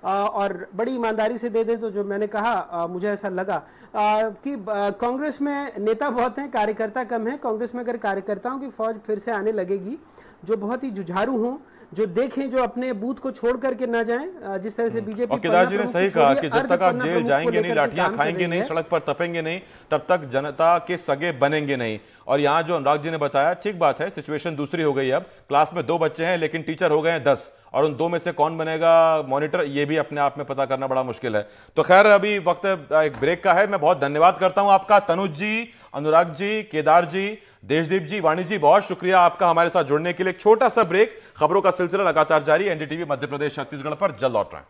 और बड़ी ईमानदारी से दे दें। तो जो मैंने कहा, मुझे ऐसा लगा कि कांग्रेस में नेता बहुत हैं, कार्यकर्ता कम है। कांग्रेस में अगर कार्यकर्ताओं की फौज फिर से आने लगेगी, जो बहुत ही जुझारू हों, जो देखें, जो अपने बूथ को छोड़ करके ना जाएं, जिस तरह से बीजेपी। और केदार जी ने सही कहा कि जब तक आप जेल जाएंगे नहीं, लाठियां खाएंगे नहीं, सड़क पर तपेंगे नहीं, तब तक जनता के सगे बनेंगे नहीं। और यहां जो अनुराग जी ने बताया, ठीक बात है, सिचुएशन दूसरी हो गई। अब क्लास में 2 बच्चे हैं, लेकिन टीचर हो गए हैं 10, और उन 2 में से कौन बनेगा मॉनिटर, ये भी अपने आप में पता करना बड़ा मुश्किल है। तो खैर, अभी वक्त एक ब्रेक का है। मैं बहुत धन्यवाद करता हूं आपका, तनुज जी, अनुराग जी, केदार जी, देशदीप जी, वाणी जी, बहुत शुक्रिया आपका हमारे साथ जुड़ने के लिए। एक छोटा सा ब्रेक, खबरों का सिलसिला लगातार जारी। एनडीटीवी मध्य प्रदेश छत्तीसगढ़ पर जल्द लौट रहे हैं।